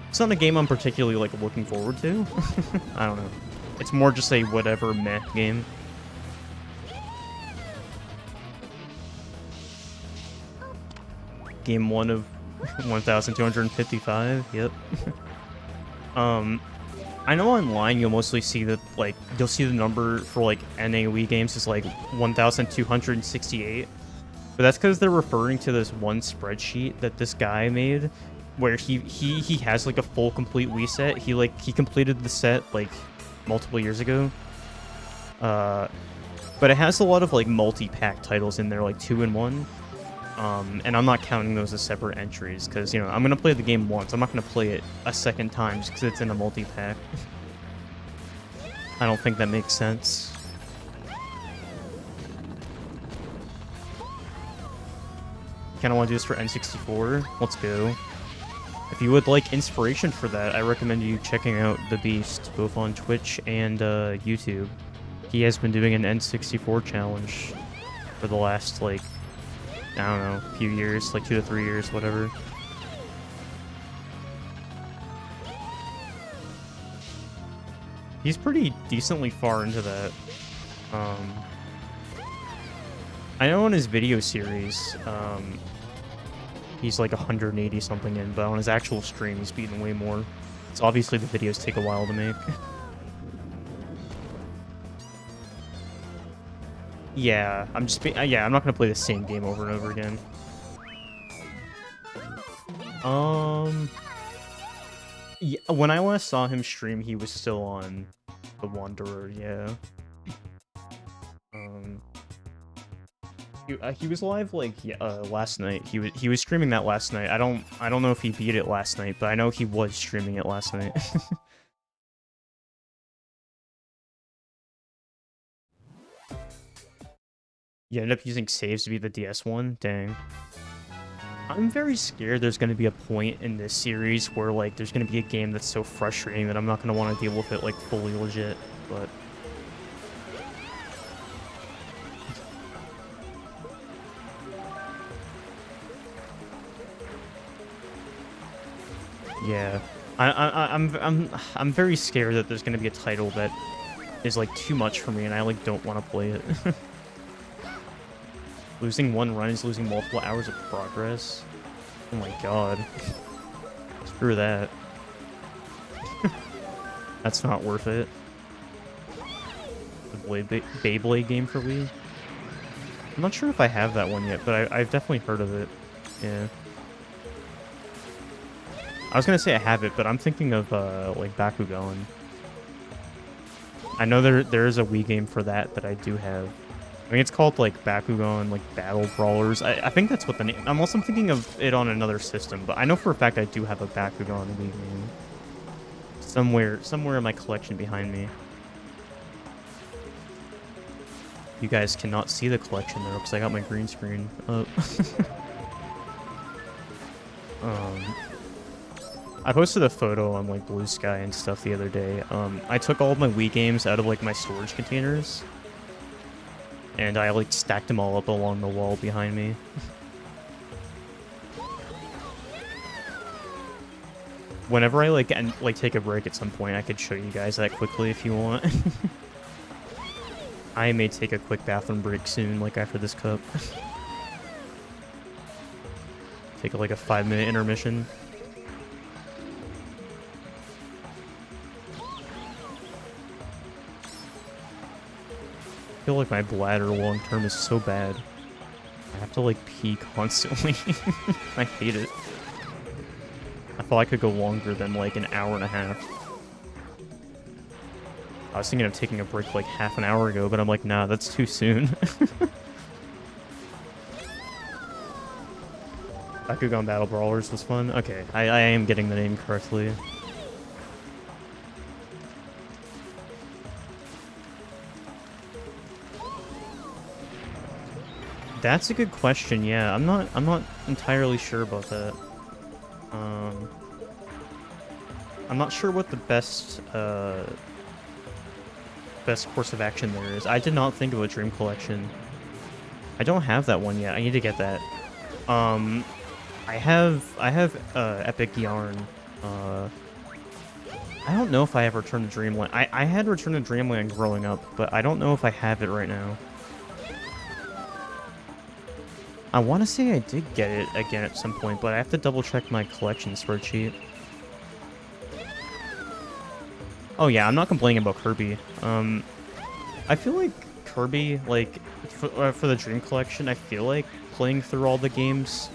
it's not a game I'm particularly, like, looking forward to. I don't know. It's more just a whatever meh game. Game 1 of 1,255, yep. I know online you'll mostly see that, like, you'll see the number for, like, NA Wii games is, like, 1,268. But that's because they're referring to this one spreadsheet that this guy made where he has, like, a full complete Wii set. He completed the set, like, multiple years ago. But it has a lot of like multi-pack titles in there, like 2-in-1. And I'm not counting those as separate entries because, you know, I'm gonna play the game once. I'm not gonna play it a second time just because it's in a multi-pack. I don't think that makes sense. Kinda wanna do this for N64. Let's go. If you would like inspiration for that, I recommend you checking out The Beast, both on Twitch and YouTube. He has been doing an N64 challenge for the last, like, I don't know, few years, like 2 to 3 years, whatever. He's pretty decently far into that. I know on his video series, he's like 180 something in, but on his actual stream, he's beating way more. So obviously the videos take a while to make. Yeah, I'm not gonna play the same game over and over again. Yeah, when I last saw him stream, he was still on the Wanderer, yeah. He was live like last night. He was streaming that last night. I don't know if he beat it last night, but I know he was streaming it last night. You ended up using saves to be the DS one? Dang. I'm very scared there's going to be a point in this series where, like, there's going to be a game that's so frustrating that I'm not going to want to deal with it, like, fully legit, but... Yeah. I'm very scared that there's going to be a title that is, like, too much for me, and I, like, don't want to play it. Losing one run is losing multiple hours of progress. Oh my god. Screw that. That's not worth it. The Beyblade game for Wii? I'm not sure if I have that one yet, but I've definitely heard of it. Yeah. I was gonna say I have it, but I'm thinking of, like, Bakugan. I know there is a Wii game for that I do have. I mean, it's called, like, Bakugan, like, Battle Brawlers. I think that's what the name... I'm also thinking of it on another system, but I know for a fact I do have a Bakugan Wii game. Somewhere in my collection behind me. You guys cannot see the collection, though, because I got my green screen up. I posted a photo on, like, Blue Sky and stuff the other day. I took all of my Wii games out of, like, my storage containers. And I, like, stacked them all up along the wall behind me. Whenever I, like, take a break at some point, I could show you guys that quickly if you want. I may take a quick bathroom break soon, like, after this cup. Take, like, a 5-minute intermission. I feel like my bladder long term is so bad. I have to, like, pee constantly. I hate it. I thought I could go longer than, like, an hour and a half. I was thinking of taking a break, like, half an hour ago, but I'm like, nah, that's too soon. Bakugan Battle Brawlers was fun? Okay, I am getting the name correctly. That's a good question. Yeah, I'm not entirely sure about that. I'm not sure what the best course of action there is. I did not think of a Dream Collection. I don't have that one yet. I need to get that. I have Epic Yarn. I don't know if I have Return to Dreamland. I had Return to Dreamland growing up, but I don't know if I have it right now. I want to say I did get it again at some point, but I have to double check my collection spreadsheet. Oh yeah, I'm not complaining about Kirby. I feel like Kirby, like, for the Dream Collection, I feel like playing through all the games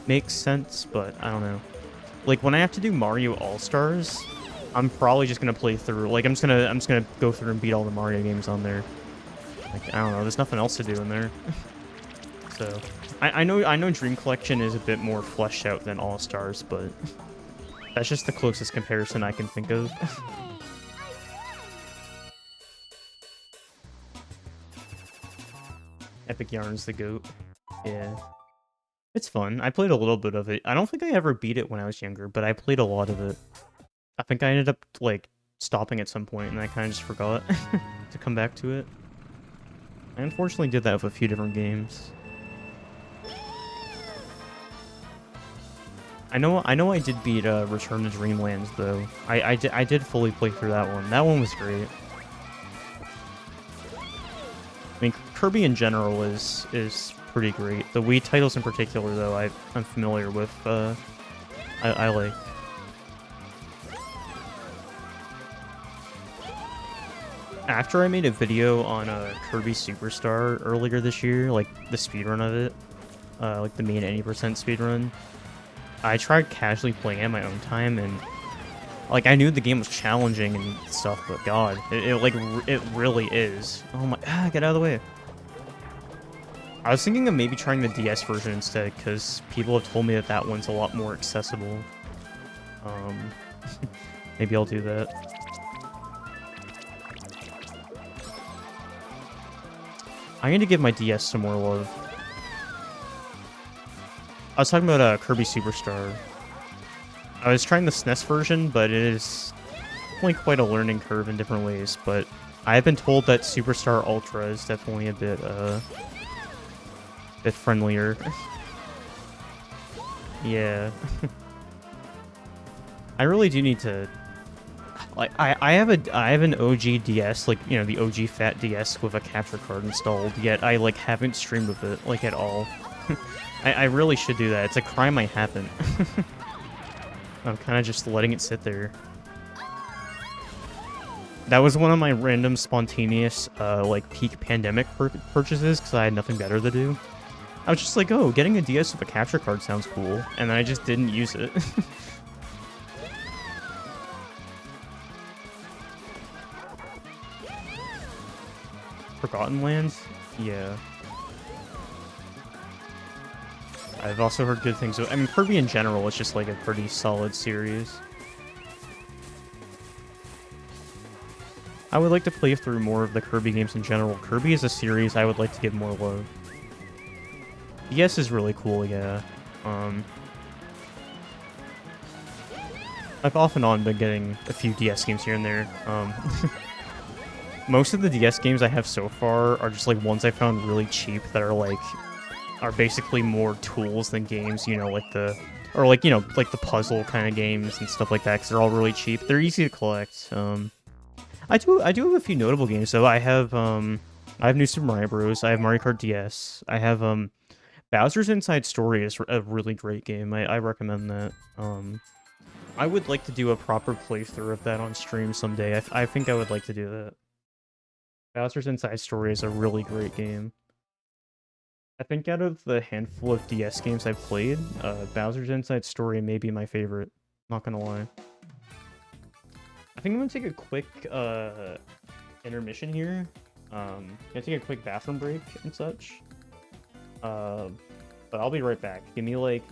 makes sense, but I don't know. Like, when I have to do Mario All-Stars, I'm probably just gonna play through, like, I'm just gonna go through and beat all the Mario games on there. Like, I don't know, there's nothing else to do in there. So, I know Dream Collection is a bit more fleshed out than All-Stars, but that's just the closest comparison I can think of. Epic Yarn's the GOAT. Yeah. It's fun. I played a little bit of it. I don't think I ever beat it when I was younger, but I played a lot of it. I think I ended up, like, stopping at some point, and I kind of just forgot to come back to it. I unfortunately did that with a few different games. I know I did beat Return to Dreamland, though. I did fully play through that one. That one was great. I mean, Kirby in general is pretty great. The Wii titles in particular, though, I'm familiar with. I like. After I made a video on Kirby Superstar earlier this year, like the speedrun of it, like the main 80% speedrun, I tried casually playing at my own time, and like I knew the game was challenging and stuff, but God, it really is. Oh my, get out of the way. I was thinking of maybe trying the DS version instead, because people have told me that that one's a lot more accessible. Maybe I'll do that. I'm going to give my DS some more love. I was talking about Kirby Superstar. I was trying the SNES version, but it is definitely quite a learning curve in different ways. But I have been told that Superstar Ultra is definitely a bit friendlier. Yeah. I really do need to. Like I have an OG DS, like, you know, the OG fat DS with a capture card installed, yet I like haven't streamed with it like at all. I really should do that. It's a crime I haven't. I'm kind of just letting it sit there. That was one of my random spontaneous like peak pandemic purchases because I had nothing better to do. I was just like, oh, getting a DS with a capture card sounds cool, and then I just didn't use it. Forgotten Lands? Yeah. I've also heard good things. I mean, Kirby in general is just like a pretty solid series. I would like to play through more of the Kirby games in general. Kirby is a series I would like to give more love. DS is really cool, yeah. I've off and on been getting a few DS games here and there. Most of the DS games I have so far are just like ones I found really cheap that are basically more tools than games, you know, like the puzzle kind of games and stuff like that, because they're all really cheap. They're easy to collect. I do have a few notable games though. I have New Super Mario Bros. I have Mario Kart DS. I have Bowser's Inside Story is a really great game. I recommend that. I would like to do a proper playthrough of that on stream someday. I think I would like to do that. Bowser's Inside Story is a really great game. I think out of the handful of DS games I've played, Bowser's Inside Story may be my favorite. Not gonna lie. I think I'm gonna take a quick intermission here. Gonna take a quick bathroom break and such. But I'll be right back. Give me like